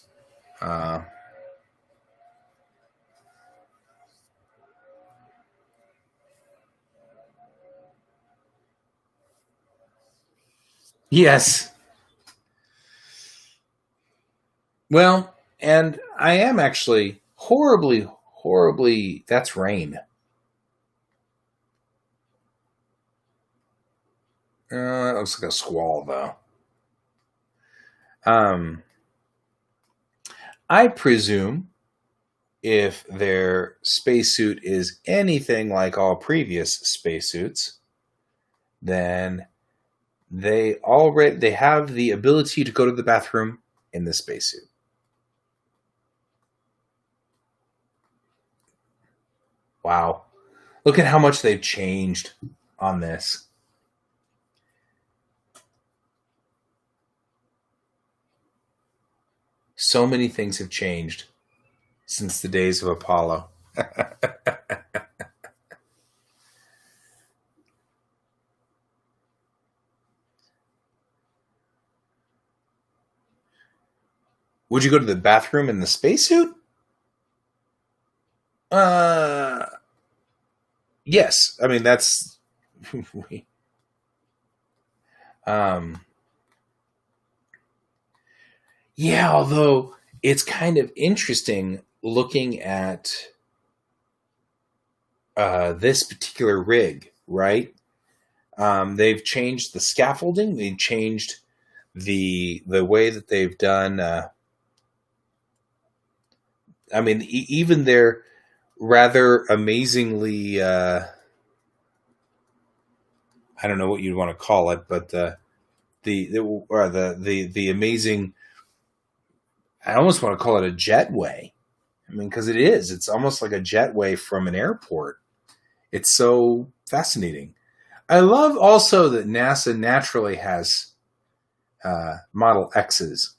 yes. Well, and I am actually horribly, that's rain. It looks like a squall, though. I presume if their spacesuit is anything like all previous spacesuits, then they have the ability to go to the bathroom in the spacesuit. Wow. Look at how much they've changed on this. So many things have changed since the days of Apollo. Would you go to the bathroom in the spacesuit? Yes. I mean, that's... yeah, although it's kind of interesting looking at this particular rig, right? They've changed the scaffolding. They've changed the way that they've done... I mean, even their rather amazingly... I don't know what you'd want to call it, but the amazing... I almost want to call it a jetway. I mean, because it is. It's almost like a jetway from an airport. It's so fascinating. I love also that NASA naturally has Model X's.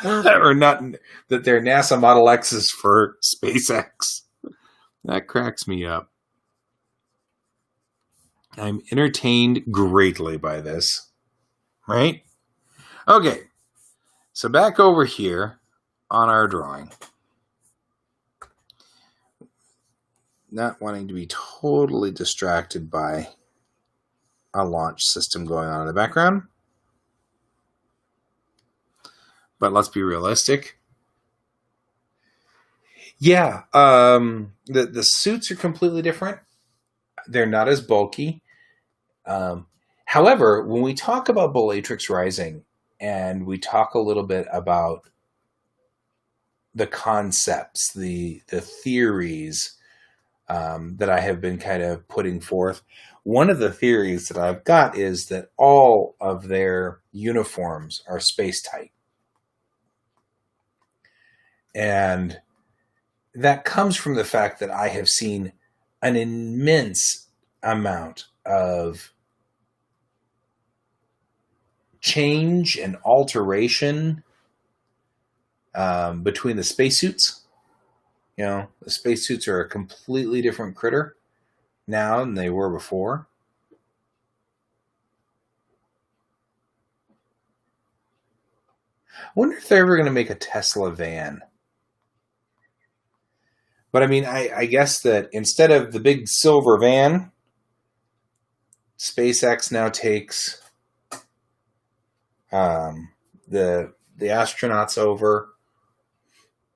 Or not, that they're NASA Model X's for SpaceX. That cracks me up. I'm entertained greatly by this. Right? Okay. So back over here on our drawing. Not wanting to be totally distracted by a launch system going on in the background. But let's be realistic. Yeah, the suits are completely different. They're not as bulky. However, when we talk about Bellatrix Rising, and we talk a little bit about the concepts, the theories that I have been kind of putting forth, one of the theories that I've got is that all of their uniforms are space-tight. And that comes from the fact that I have seen an immense amount of change and alteration between the spacesuits. You know, the spacesuits are a completely different critter now than they were before. I wonder if they're ever going to make a Tesla van. But I mean, I guess that instead of the big silver van, SpaceX now takes the astronauts over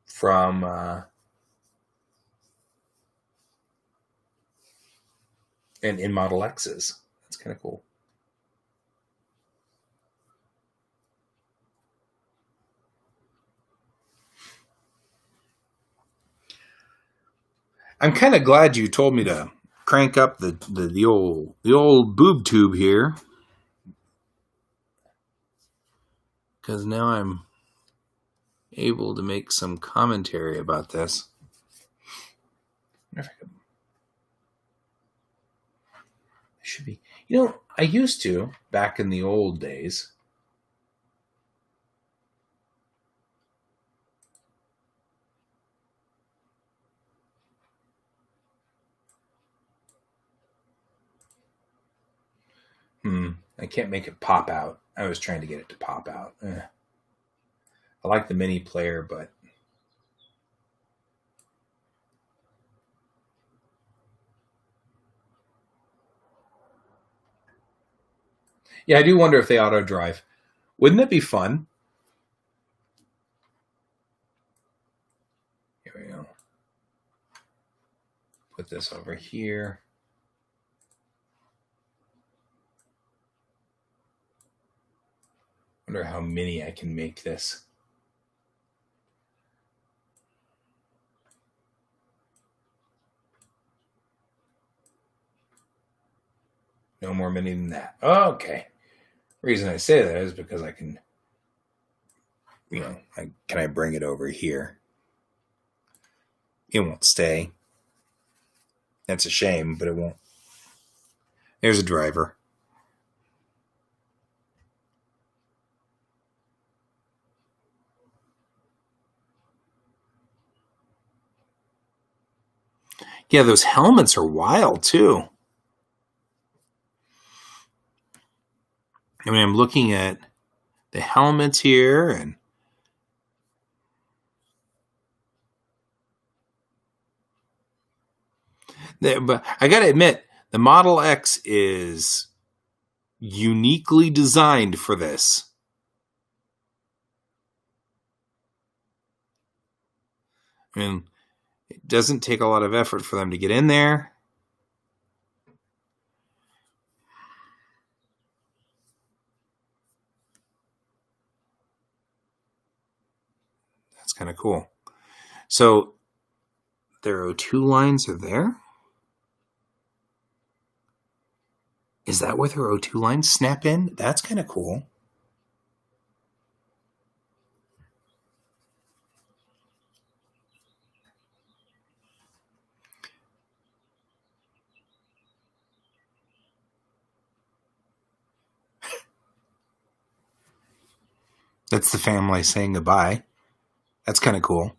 from in Model X's. It's kind of cool. I'm kind of glad you told me to crank up the old boob tube here, because now I'm able to make some commentary about this. Should be, I used to back in the old days. I can't make it pop out. I was trying to get it to pop out. I like the mini player, but yeah, I do wonder if they auto drive. Wouldn't it be fun? Here we go. Put this over here. Wonder how many I can make this. No more mini than that. Oh, okay. The reason I say that is because I can, can I bring it over here? It won't stay. That's a shame, but it won't. There's a driver. Yeah, those helmets are wild too. I mean, I'm looking at the helmets here, and but I got to admit, the Model X is uniquely designed for this. I mean, it doesn't take a lot of effort for them to get in there. That's kind of cool. So their O2 lines are there. Is that where their O2 lines snap in? That's kind of cool. That's the family saying goodbye. That's kind of cool.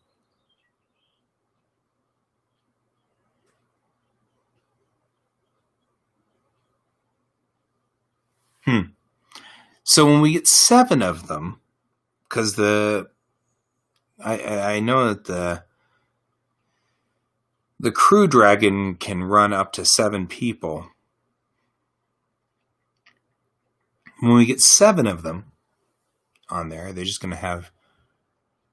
So when we get 7 of them, because I know that the Crew Dragon can run up to 7 people. When we get 7 of them on there, they're just going to have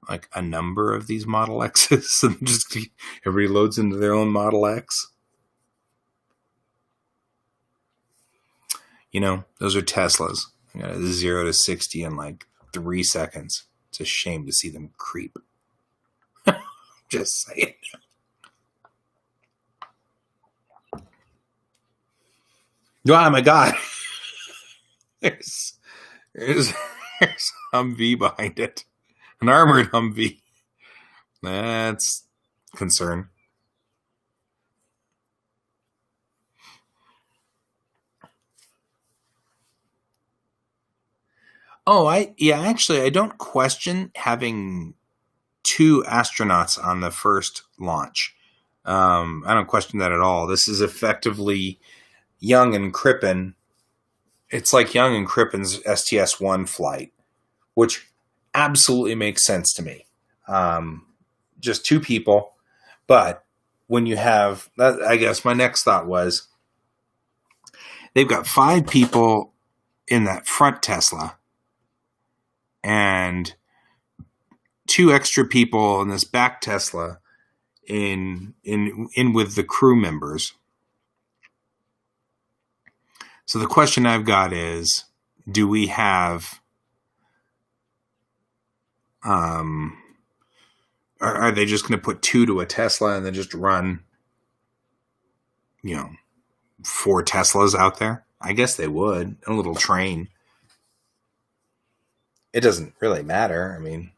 like a number of these Model X's, and just everybody loads into their own Model X. Those are Teslas. I got 0 to 60 in like 3 seconds. It's a shame to see them creep. Just saying. Oh my God. There's Humvee behind it. An armored Humvee. That's concern. Oh, actually, I don't question having 2 astronauts on the first launch. I don't question that at all. This is effectively Young and Crippen. It's like Young and Crippen's STS-1 flight, which absolutely makes sense to me. Just 2 people. But when you have, I guess my next thought was, they've got 5 people in that front Tesla and 2 extra people in this back Tesla in with the crew members. So the question I've got is, do we have, are they just going to put 2 to a Tesla and then just run, 4 Teslas out there? I guess they would. A little train. It doesn't really matter. I mean,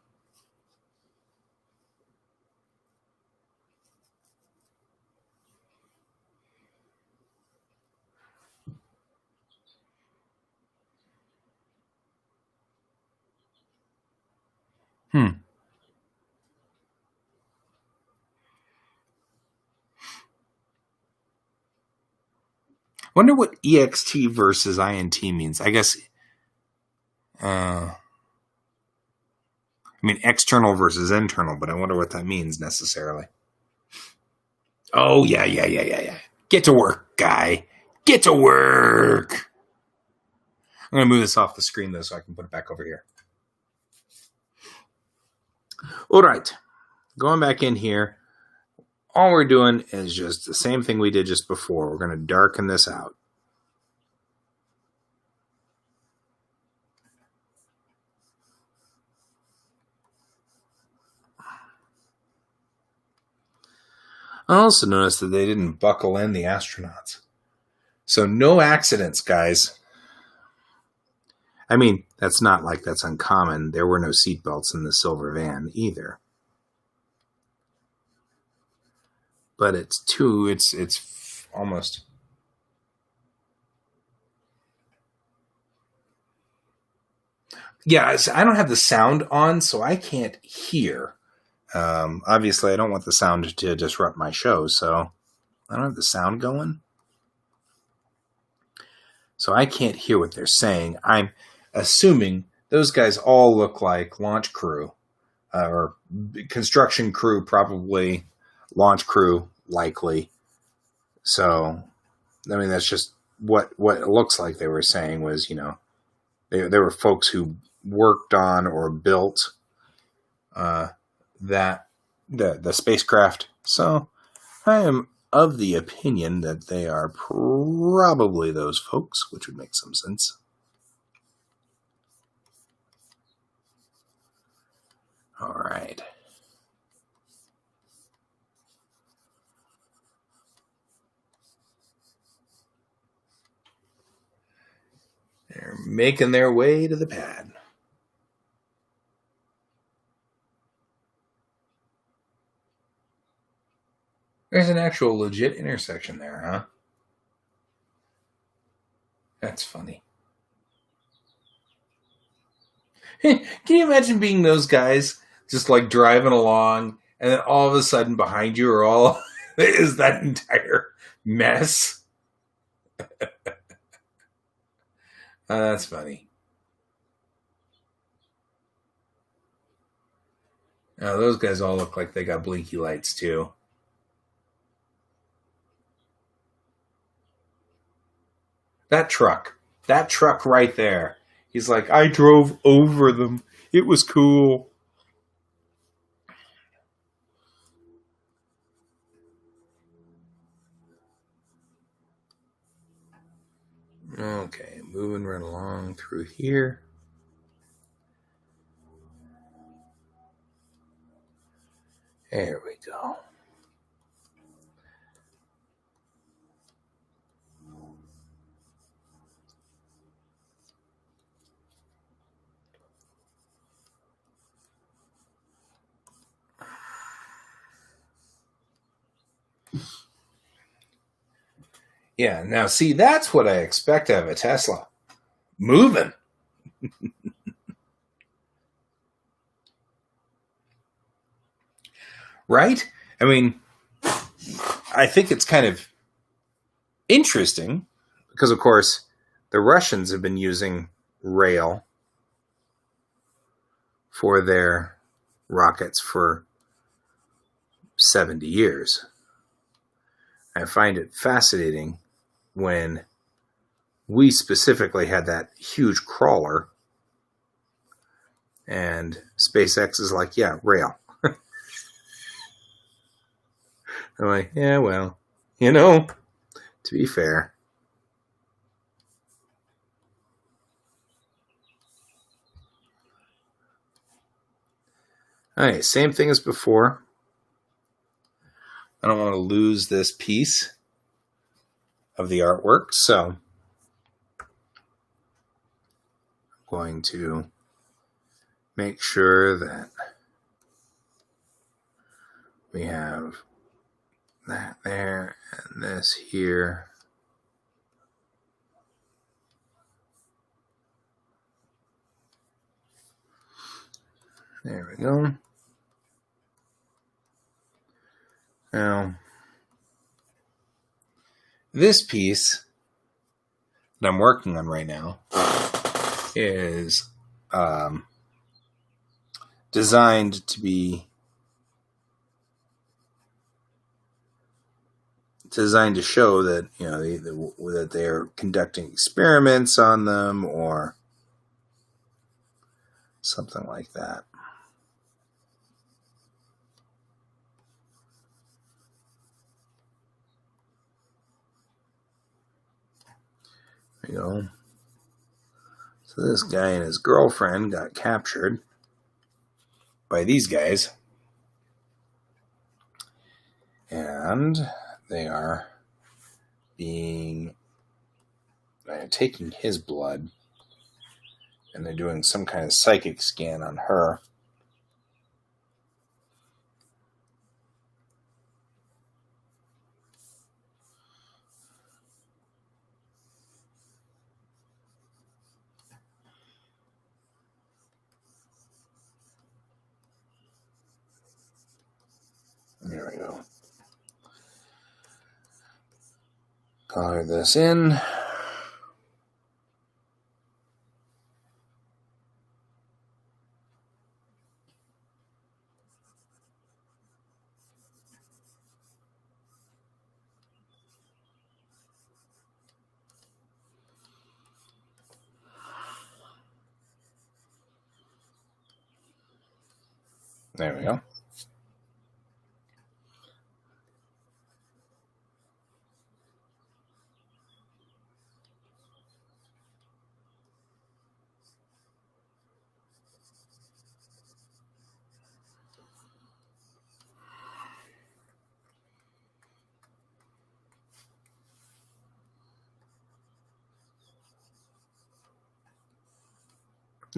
Wonder what EXT versus INT means. I guess, I mean, external versus internal, but I wonder what that means necessarily. Oh, yeah. Get to work, guy. Get to work. I'm going to move this off the screen, though, so I can put it back over here. All right. Going back in here. All we're doing is just the same thing we did just before. We're going to darken this out. I also noticed that they didn't buckle in the astronauts. So no accidents, guys. I mean, that's not like that's uncommon. There were no seatbelts in the silver van either. But it's almost... Yeah, I don't have the sound on, so I can't hear. Obviously, I don't want the sound to disrupt my show, so I don't have the sound going. So I can't hear what they're saying. I'm assuming those guys all look like launch crew, or construction crew, probably launch crew, likely. So, I mean, that's just what it looks like they were saying was, they were folks who worked on or built the spacecraft. So I am of the opinion that they are probably those folks, which would make some sense. All right. They're making their way to the pad. There's an actual legit intersection there, huh? That's funny. Can you imagine being those guys just like driving along and then all of a sudden behind you are all is that entire mess? That's funny. Now, those guys all look like they got blinky lights too. That truck right there. He's like, I drove over them. It was cool. Okay, moving right along through here. There we go. Yeah, now see, that's what I expect out of a Tesla. Moving. Right? I mean, I think it's kind of interesting because, of course, the Russians have been using rail for their rockets for 70 years. I find it fascinating when we specifically had that huge crawler and SpaceX is like, yeah, rail. I'm like, yeah, well, to be fair. Alright, same thing as before. I don't want to lose this piece of the artwork, so I'm going to make sure that we have that there and this here. There we go. Now, this piece that I'm working on right now is designed to be show that, you know, that they're conducting experiments on them or something like that. There you go. So this guy and his girlfriend got captured by these guys, and they are taking his blood, and they're doing some kind of psychic scan on her. There we go. Color this in. There we go.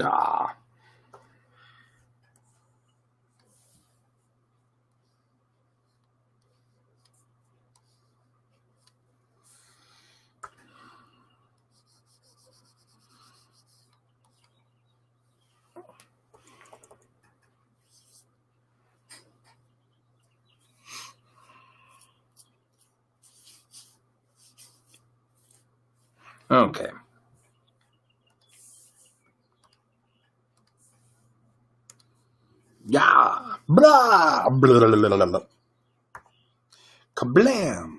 Ah. Okay. Yeah. Blah. Blah, blah, blah, blah, blah. Kablam.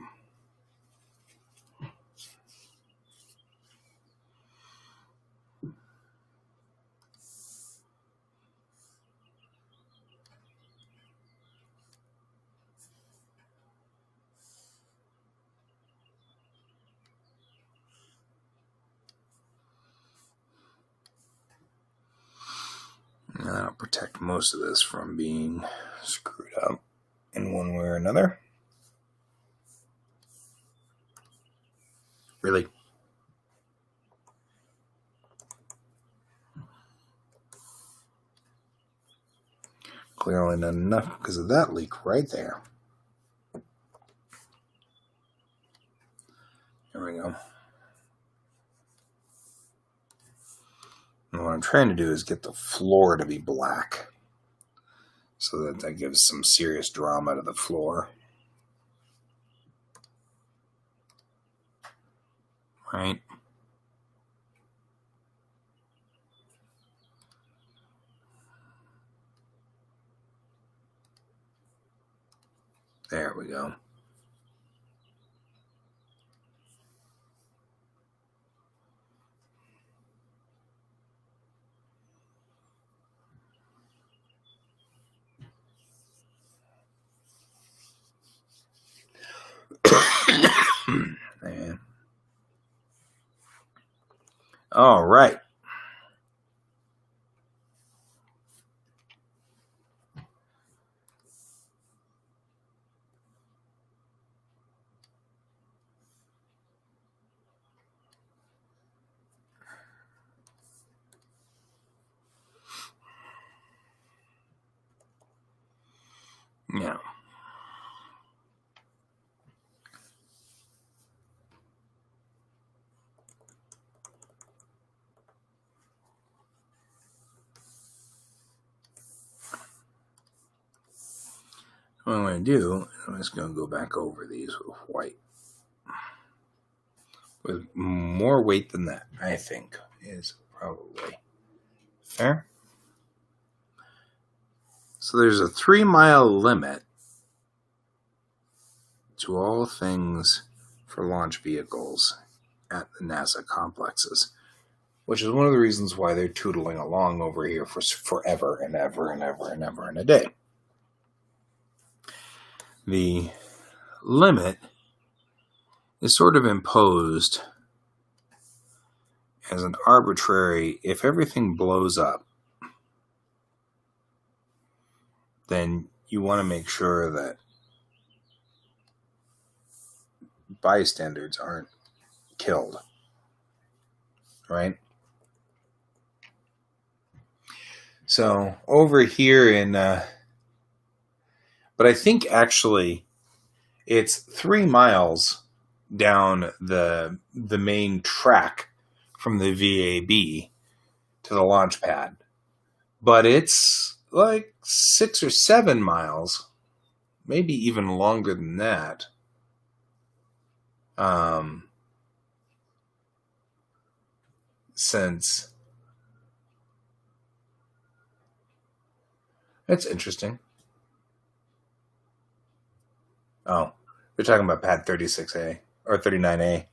And that'll protect most of this from being screwed up in one way or another. Really? Clearly not enough because of that leak right there. There we go. And what I'm trying to do is get the floor to be black so that gives some serious drama to the floor. Right? There we go. Man. All right. Yeah. What I'm going to do, I'm just going to go back over these with white. With more weight than that, I think, is probably fair. So there's a 3-mile limit to all things for launch vehicles at the NASA complexes, which is one of the reasons why they're tootling along over here for forever and ever and ever and ever and a day. The limit is sort of imposed as an arbitrary, if everything blows up, then you want to make sure that bystanders aren't killed, right? So over here in, but I think actually it's 3 miles down the main track from the VAB to the launch pad, but it's like 6 or 7 miles, maybe even longer than that. Since that's interesting. Oh, we're talking about pad 36A or 39A.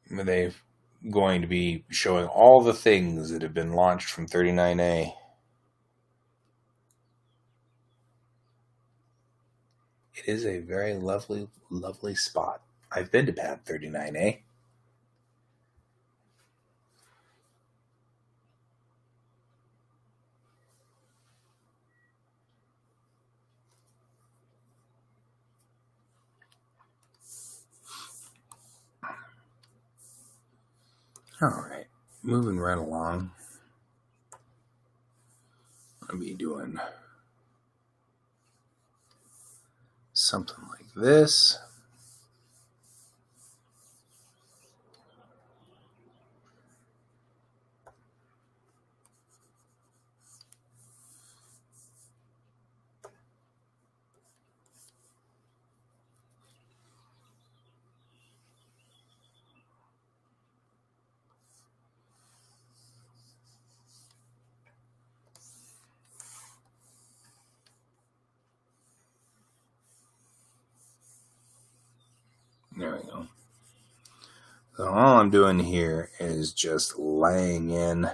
They're going to be showing all the things that have been launched from 39A. It is a very lovely, lovely spot. I've been to pad 39A. All right, moving right along. I'll be doing something like this. There we go. So all I'm doing here is just laying in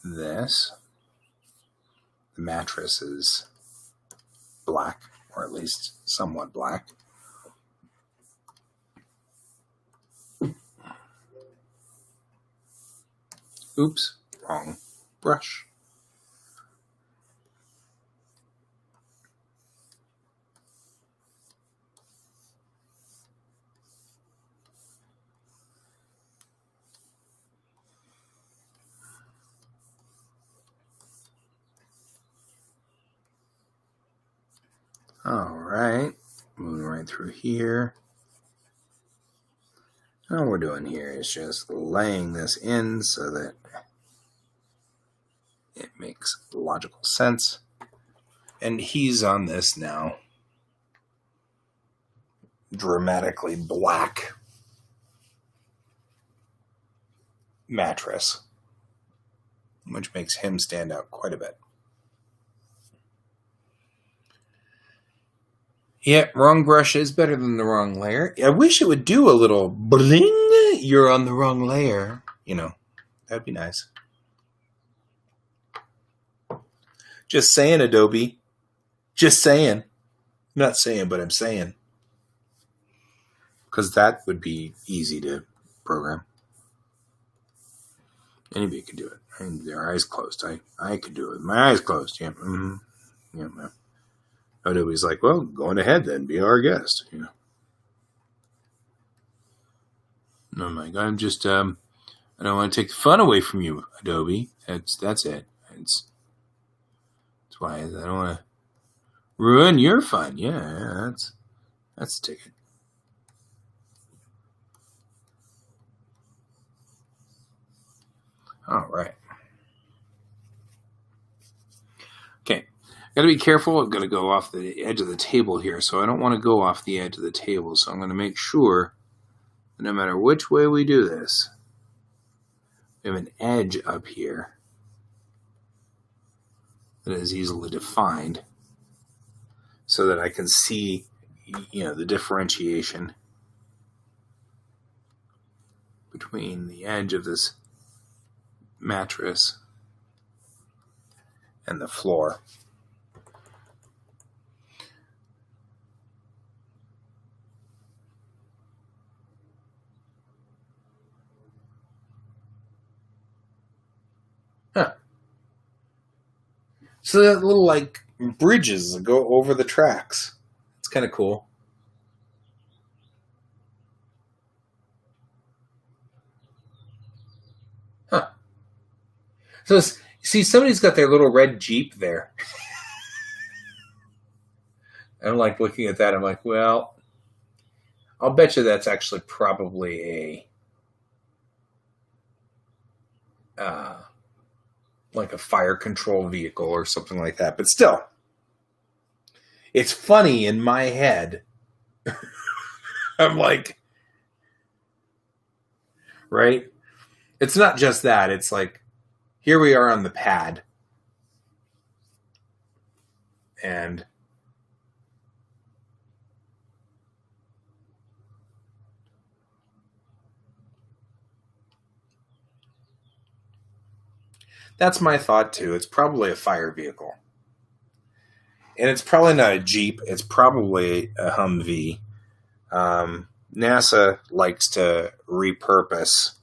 this. The mattress is black, or at least somewhat black. Oops, wrong brush. All right, moving right through here. All we're doing here is just laying this in so that it makes logical sense. And he's on this now dramatically black mattress, which makes him stand out quite a bit. Yeah, wrong brush is better than the wrong layer. I wish it would do a little bling. You're on the wrong layer. You know, that'd be nice. Just saying, Adobe. Just saying. Not saying, but I'm saying. Because that would be easy to program. Anybody could do it. I mean, their eyes closed. I could do it. My eyes closed. Yeah. Mm-hmm. Yeah, man. Adobe's like, well, go on ahead then. Be our guest. You know. And I'm like, I'm just, I don't want to take the fun away from you, Adobe. That's it. That's why I don't want to ruin your fun. Yeah, that's the ticket. All right. Okay. Got to be careful. I'm going to go off the edge of the table here, so I don't want to go off the edge of the table. So I'm going to make sure that no matter which way we do this, we have an edge up here that is easily defined so that I can see, the differentiation between the edge of this mattress and the floor. Huh. So that little like bridges that go over the tracks. It's kind of cool. Huh. So see, somebody's got their little red Jeep there. I'm like looking at that. I'm like, well, I'll bet you that's actually probably like a fire control vehicle or something like that. But still, it's funny in my head. I'm like, right? It's not just that. It's like, here we are on the pad. And that's my thought too. It's probably a fire vehicle. And it's probably not a Jeep. It's probably a Humvee. NASA likes to repurpose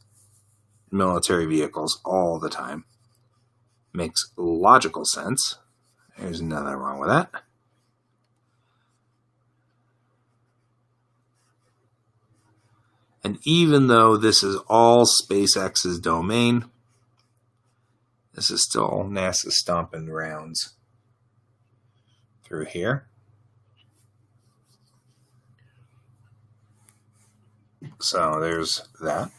military vehicles all the time. Makes logical sense. There's nothing wrong with that. And even though this is all SpaceX's domain, this is still NASA stomping rounds through here. So there's that.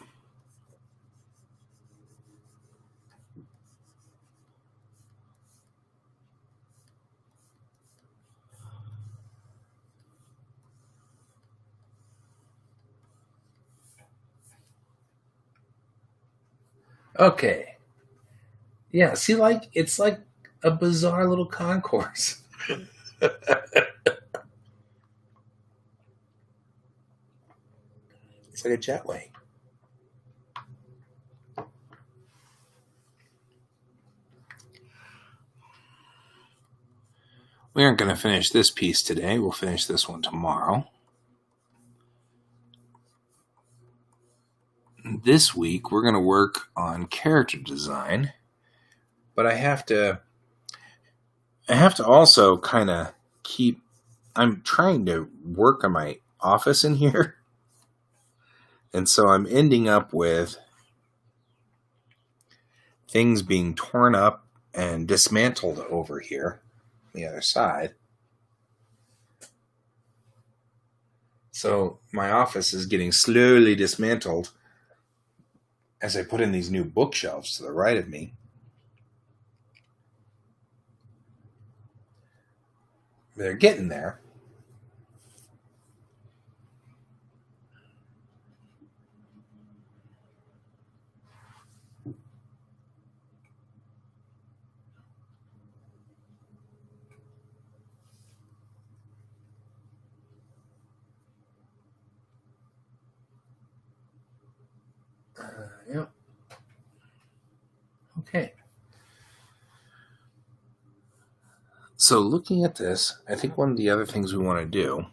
Okay. Yeah, see, like, it's like a bizarre little concourse. It's like a jetway. We aren't going to finish this piece today. We'll finish this one tomorrow. This week, we're going to work on character design. But I have to also kind of I'm trying to work on my office in here. And so I'm ending up with things being torn up and dismantled over here on the other side. So my office is getting slowly dismantled as I put in these new bookshelves to the right of me. They're getting there. Yep. Okay. So looking at this, I think one of the other things we want to do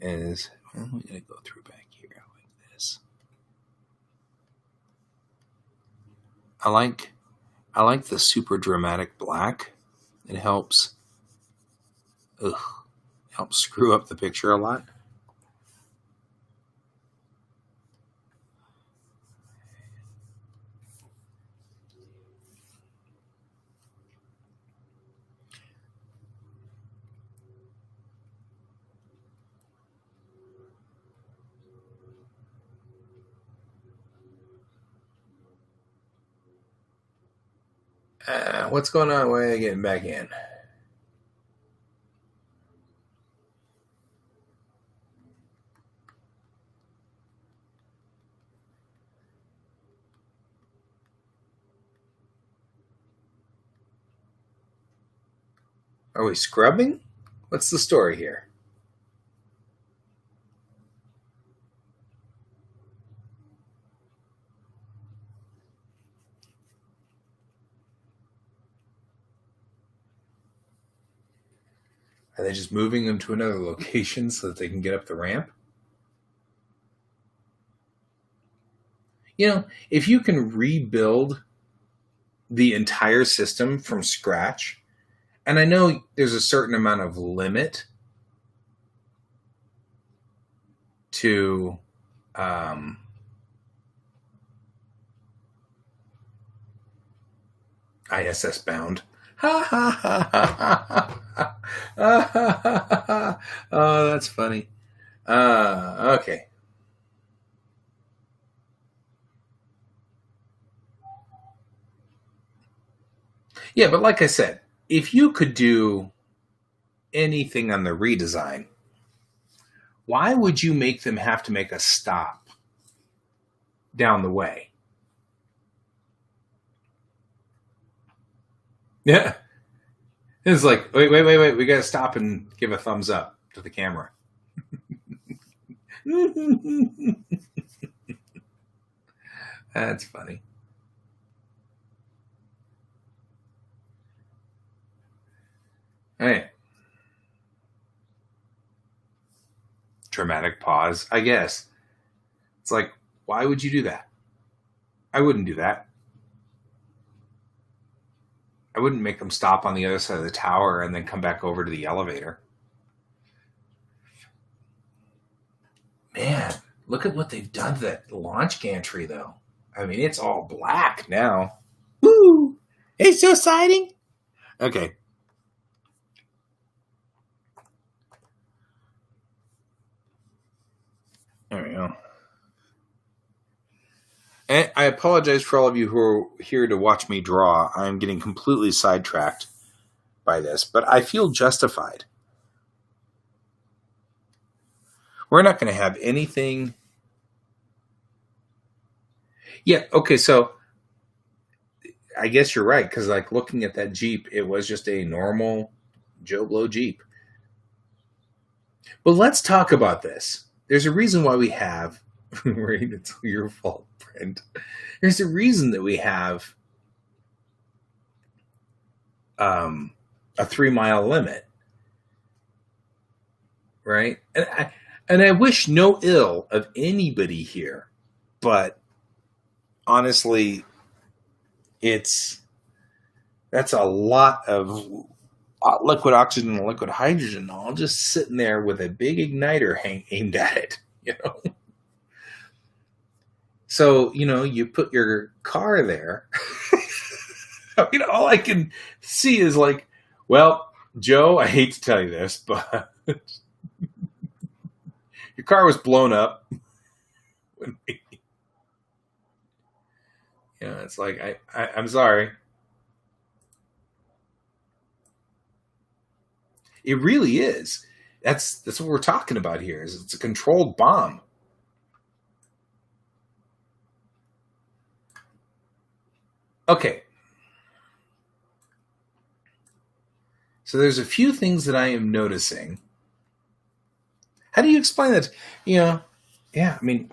is, we're going to go through back here like this. I like the super dramatic black. It helps screw up the picture a lot. What's going on? Why are you getting back in? Are we scrubbing? What's the story here? Are they just moving them to another location so that they can get up the ramp? You know, if you can rebuild the entire system from scratch, and I know there's a certain amount of limit to ISS bound. Ha ha ha ha ha. Oh, that's funny. Okay. Yeah, but like I said, if you could do anything on the redesign, why would you make them have to make a stop down the way? Yeah. It's like, wait. We got to stop and give a thumbs up to the camera. That's funny. Hey. Dramatic pause, I guess. It's like, why would you do that? I wouldn't do that. I wouldn't make them stop on the other side of the tower and then come back over to the elevator. Man, look at what they've done to that launch gantry, though. I mean, it's all black now. Woo! It's so exciting. Okay. There we go. And I apologize for all of you who are here to watch me draw. I'm getting completely sidetracked by this, but I feel justified. We're not going to have anything. Yeah, okay, so I guess you're right, because like looking at that Jeep, it was just a normal Joe Blow Jeep. But let's talk about this. There's a reason why we have, right, it's your fault, Brent. There's a reason that we have a 3-mile limit, right? And I wish no ill of anybody here, but honestly, that's a lot of liquid oxygen and liquid hydrogen all just sitting there with a big igniter aimed at it, you know? So, you know, you put your car there. I mean, all I can see is like, well, Joe, I hate to tell you this, but your car was blown up. It's like, I'm sorry. It really is. That's what we're talking about here. Is it's a controlled bomb. Okay. So there's a few things that I am noticing. How do you explain that? Yeah, I mean,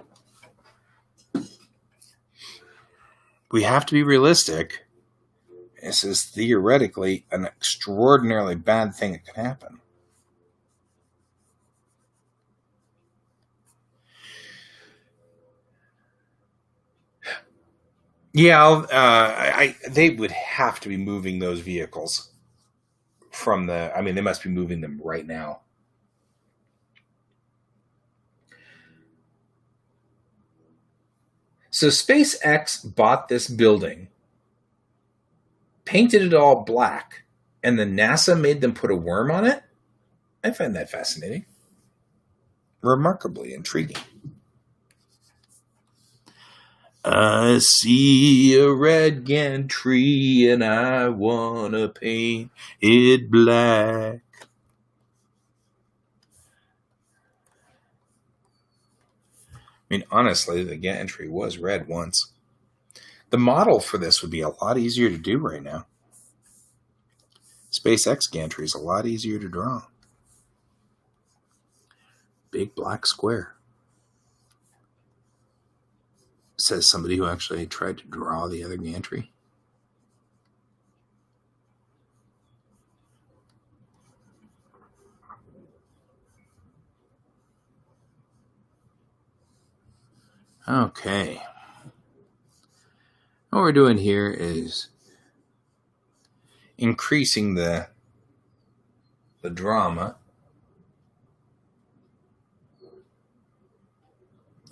we have to be realistic. This is theoretically an extraordinarily bad thing that can happen. Yeah, they would have to be moving those vehicles from the. I mean, they must be moving them right now. So SpaceX bought this building, painted it all black, and then NASA made them put a worm on it? I find that fascinating. Remarkably intriguing. I see a red gantry and I wanna paint it black. I mean, honestly, the gantry was red once. The model for this would be a lot easier to do right now. SpaceX gantry is a lot easier to draw. Big black square. Says somebody who actually tried to draw the other gantry. Okay. What we're doing here is increasing the drama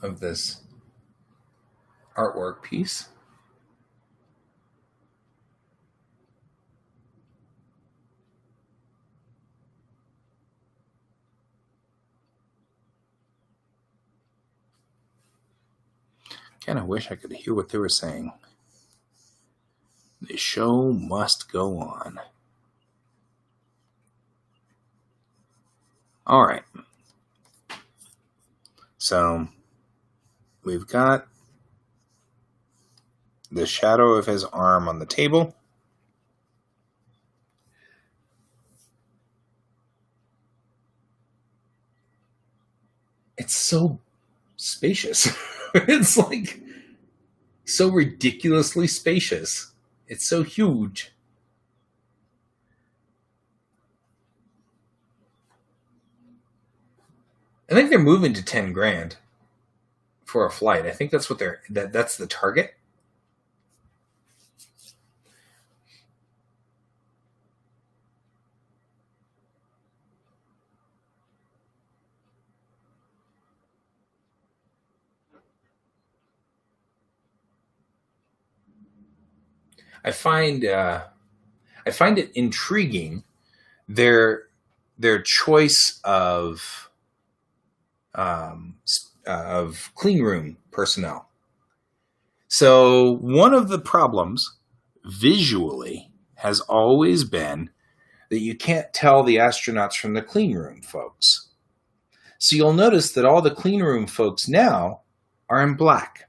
of this artwork piece. Kind of wish I could hear what they were saying. The show must go on. All right. So we've got the shadow of his arm on the table. It's so spacious. It's like so ridiculously spacious. It's so huge. I think they're moving to 10 grand for a flight. I think that's what that's the target. I find it intriguing their choice of clean room personnel. So one of the problems visually has always been that you can't tell the astronauts from the clean room folks. So you'll notice that all the clean room folks now are in black.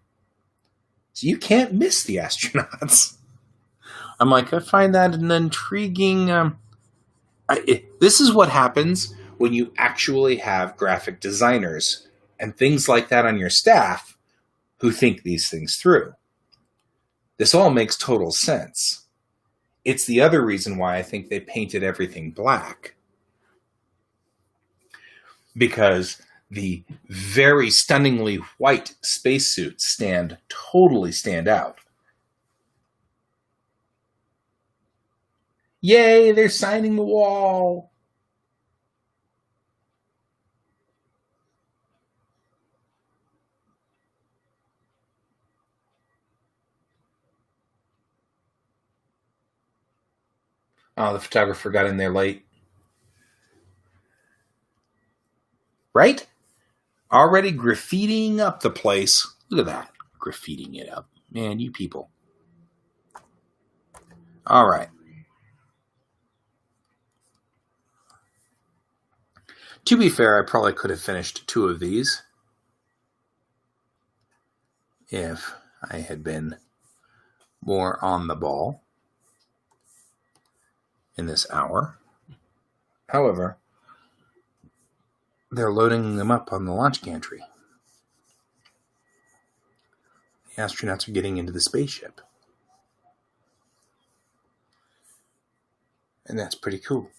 So you can't miss the astronauts. I'm like, I find that an intriguing... this is what happens when you actually have graphic designers and things like that on your staff who think these things through. This all makes total sense. It's the other reason why I think they painted everything black. Because the very stunningly white spacesuits totally stand out. Yay, they're signing the wall. Oh, the photographer got in there late. Right? Already graffitiing up the place. Look at that. Graffitiing it up. Man, you people. All right. To be fair, I probably could have finished 2 of these if I had been more on the ball in this hour. However, they're loading them up on the launch gantry. The astronauts are getting into the spaceship. And that's pretty cool.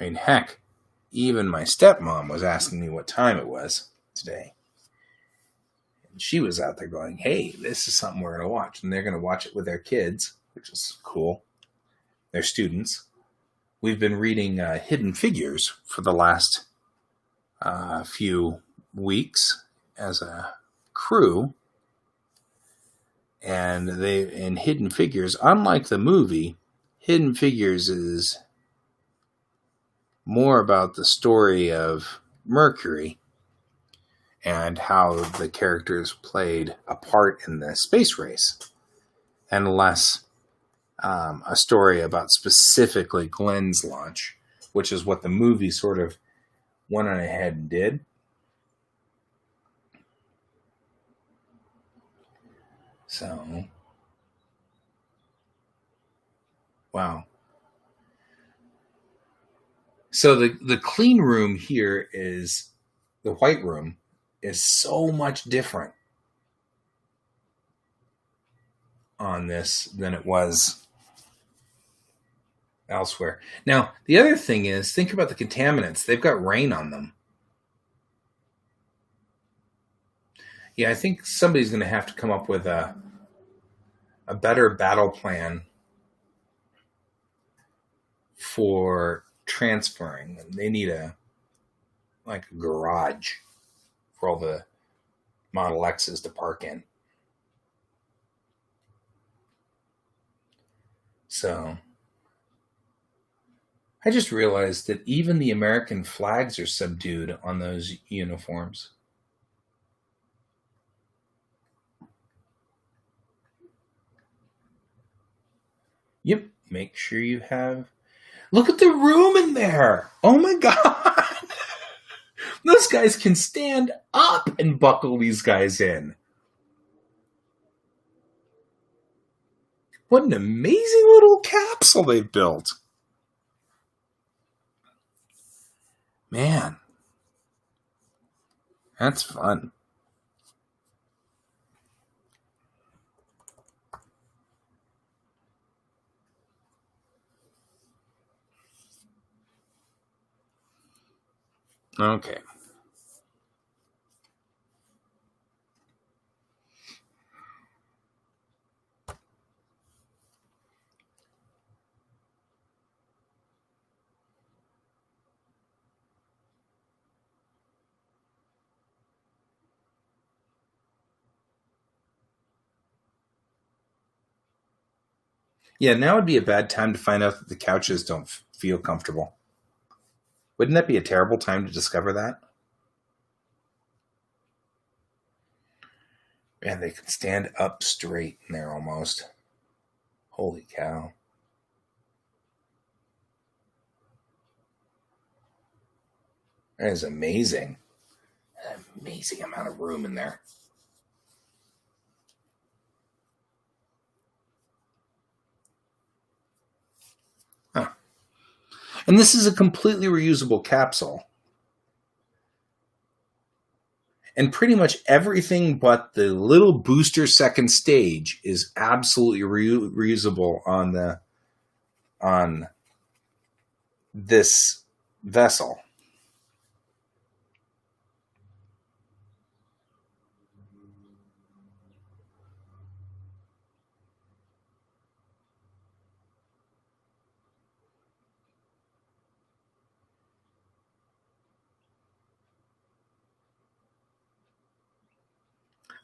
I mean, heck, even my stepmom was asking me what time it was today. And she was out there going, hey, this is something we're going to watch. And they're going to watch it with their kids, which is cool. They're students. We've been reading Hidden Figures for the last few weeks as a crew. And in Hidden Figures, unlike the movie, Hidden Figures is more about the story of Mercury and how the characters played a part in the space race, and less a story about specifically Glenn's launch, which is what the movie sort of went on ahead and did. So, wow. So the clean room here is, the white room is so much different on this than it was elsewhere. Now, the other thing is, think about the contaminants. They've got rain on them. Yeah, I think somebody's going to have to come up with a better battle plan for transferring. They need a garage for all the Model X's to park in. So I just realized that even the American flags are subdued on those uniforms. Yep, make sure you have... Look at the room in there! Oh my god! Those guys can stand up and buckle these guys in. What an amazing little capsule they've built. Man, that's fun. Okay. Yeah, now would be a bad time to find out that the couches don't feel comfortable. Wouldn't that be a terrible time to discover that? Man, they can stand up straight in there almost. Holy cow. That is amazing. An amazing amount of room in there. Huh. And this is a completely reusable capsule. And pretty much everything but the little booster second stage is absolutely reusable on this vessel.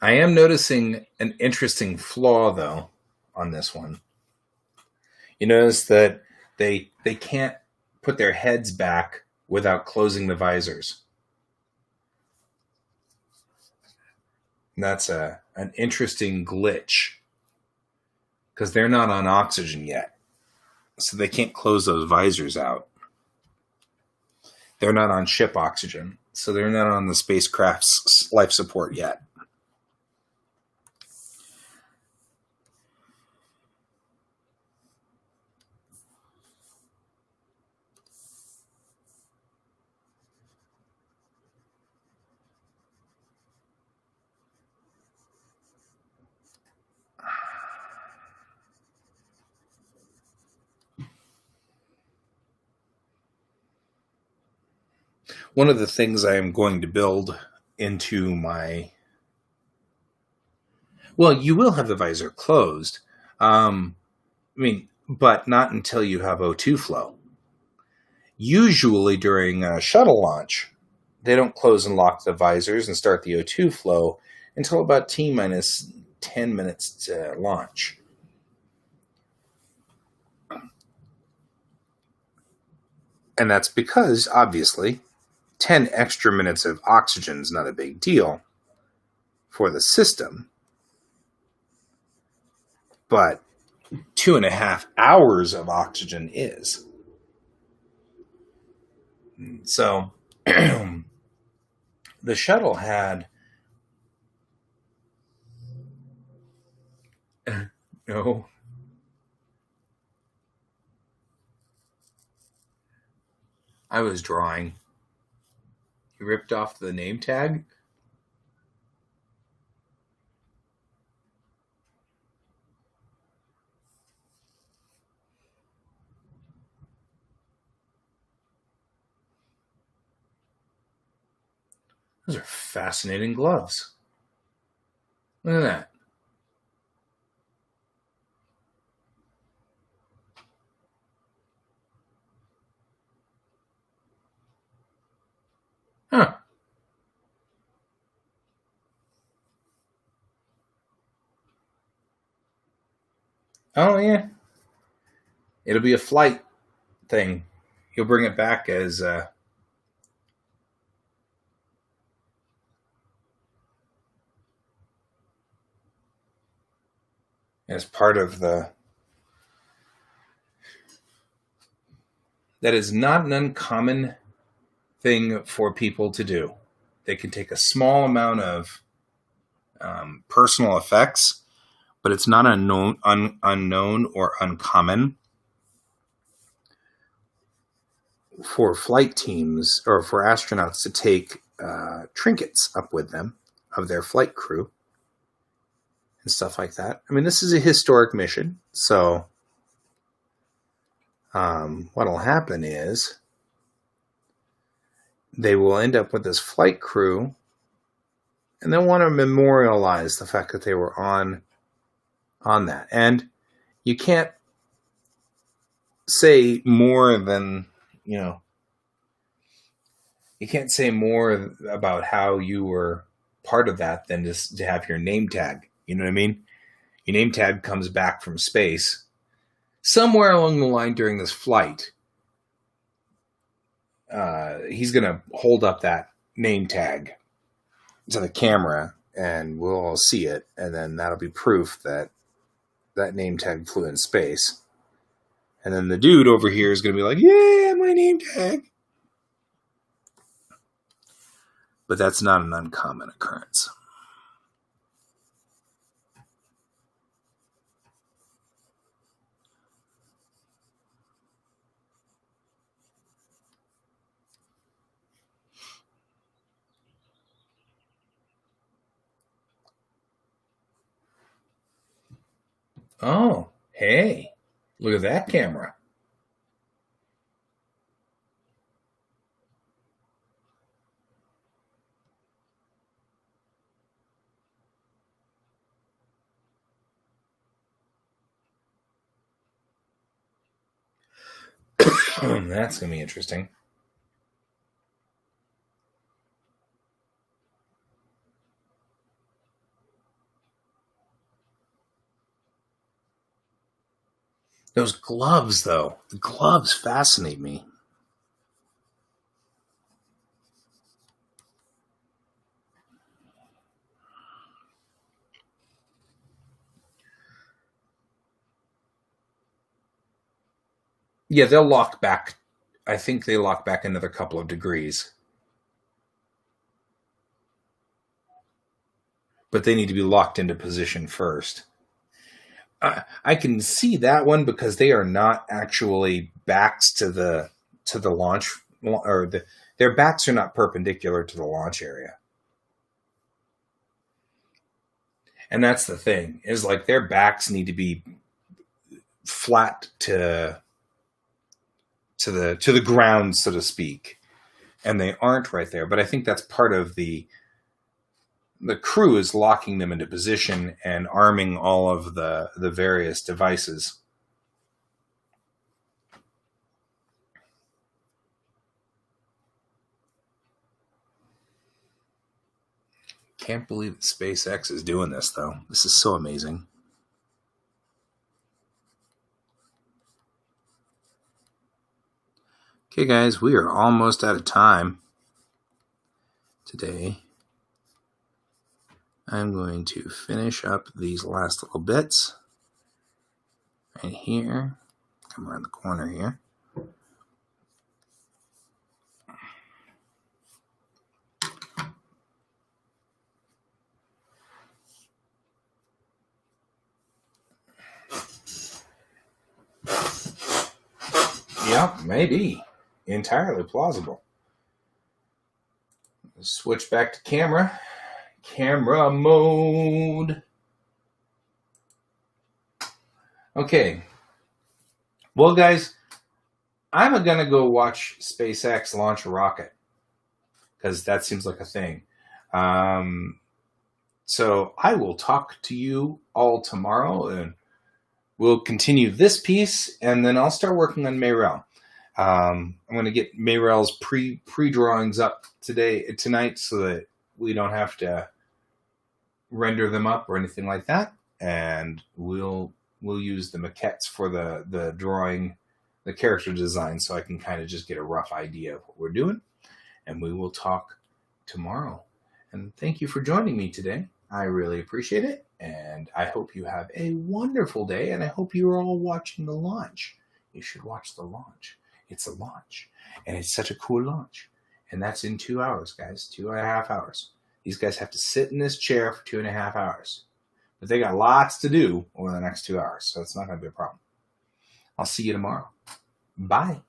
I am noticing an interesting flaw, though, on this one. You notice that they can't put their heads back without closing the visors. And that's an interesting glitch, because they're not on oxygen yet. So they can't close those visors out. They're not on ship oxygen, so they're not on the spacecraft's life support yet. One of the things I am going to build into my... Well, you will have the visor closed. But not until you have O2 flow. Usually during a shuttle launch, they don't close and lock the visors and start the O2 flow until about T-minus 10 minutes to launch. And that's because, obviously, 10 extra minutes of oxygen is not a big deal for the system, but 2.5 hours of oxygen is. So the shuttle had no. I was drawing. You ripped off the name tag? Those are fascinating gloves. Look at that. Huh. Oh, yeah. It'll be a flight thing. You'll bring it back as part of the... That is not an uncommon thing for people to do. They can take a small amount of personal effects, but it's not unknown or uncommon for flight teams or for astronauts to take trinkets up with them of their flight crew and stuff like that. I mean, this is a historic mission, so what'll happen is they will end up with this flight crew, and they'll want to memorialize the fact that they were on that. And you can't say more than, you can't say more about how you were part of that than just to have your name tag. You know what I mean? Your name tag comes back from space. Somewhere along the line during this flight, he's going to hold up that name tag to the camera, and we'll all see it, and then that'll be proof that that name tag flew in space. And then the dude over here is going to be like, yeah, my name tag. But that's not an uncommon occurrence. Oh, hey, look at that camera. That's going to be interesting. Those gloves, though. The gloves fascinate me. Yeah, they'll lock back. I think they lock back another couple of degrees. But they need to be locked into position first. I can see that one because they are not actually backs to the launch, or their backs are not perpendicular to the launch area. And that's the thing, is like their backs need to be flat to the ground, so to speak. And they aren't right there. But I think that's part of the crew is locking them into position and arming all of the various devices. Can't believe that SpaceX is doing this, though. This is so amazing. Okay, guys, we are almost out of time. today, I'm going to finish up these last little bits right here. Come around the corner here. Yeah, maybe. Entirely plausible. Switch back to camera. Camera mode. Okay. Well, guys, I'm going to go watch SpaceX launch a rocket because that seems like a thing. So I will talk to you all tomorrow, and we'll continue this piece, and then I'll start working on Mayrel. I'm going to get Mayrel's pre-drawings up tonight so that we don't have to render them up or anything like that. And we'll use the maquettes for the drawing, the character design, so I can kind of just get a rough idea of what we're doing. And we will talk tomorrow. And thank you for joining me today. I really appreciate it. And I hope you have a wonderful day. And I hope you're all watching the launch. You should watch the launch. It's a launch. And it's such a cool launch. And that's in 2 hours, guys. 2.5 hours. These guys have to sit in this chair for 2.5 hours. But they got lots to do over the next 2 hours. So it's not going to be a problem. I'll see you tomorrow. Bye.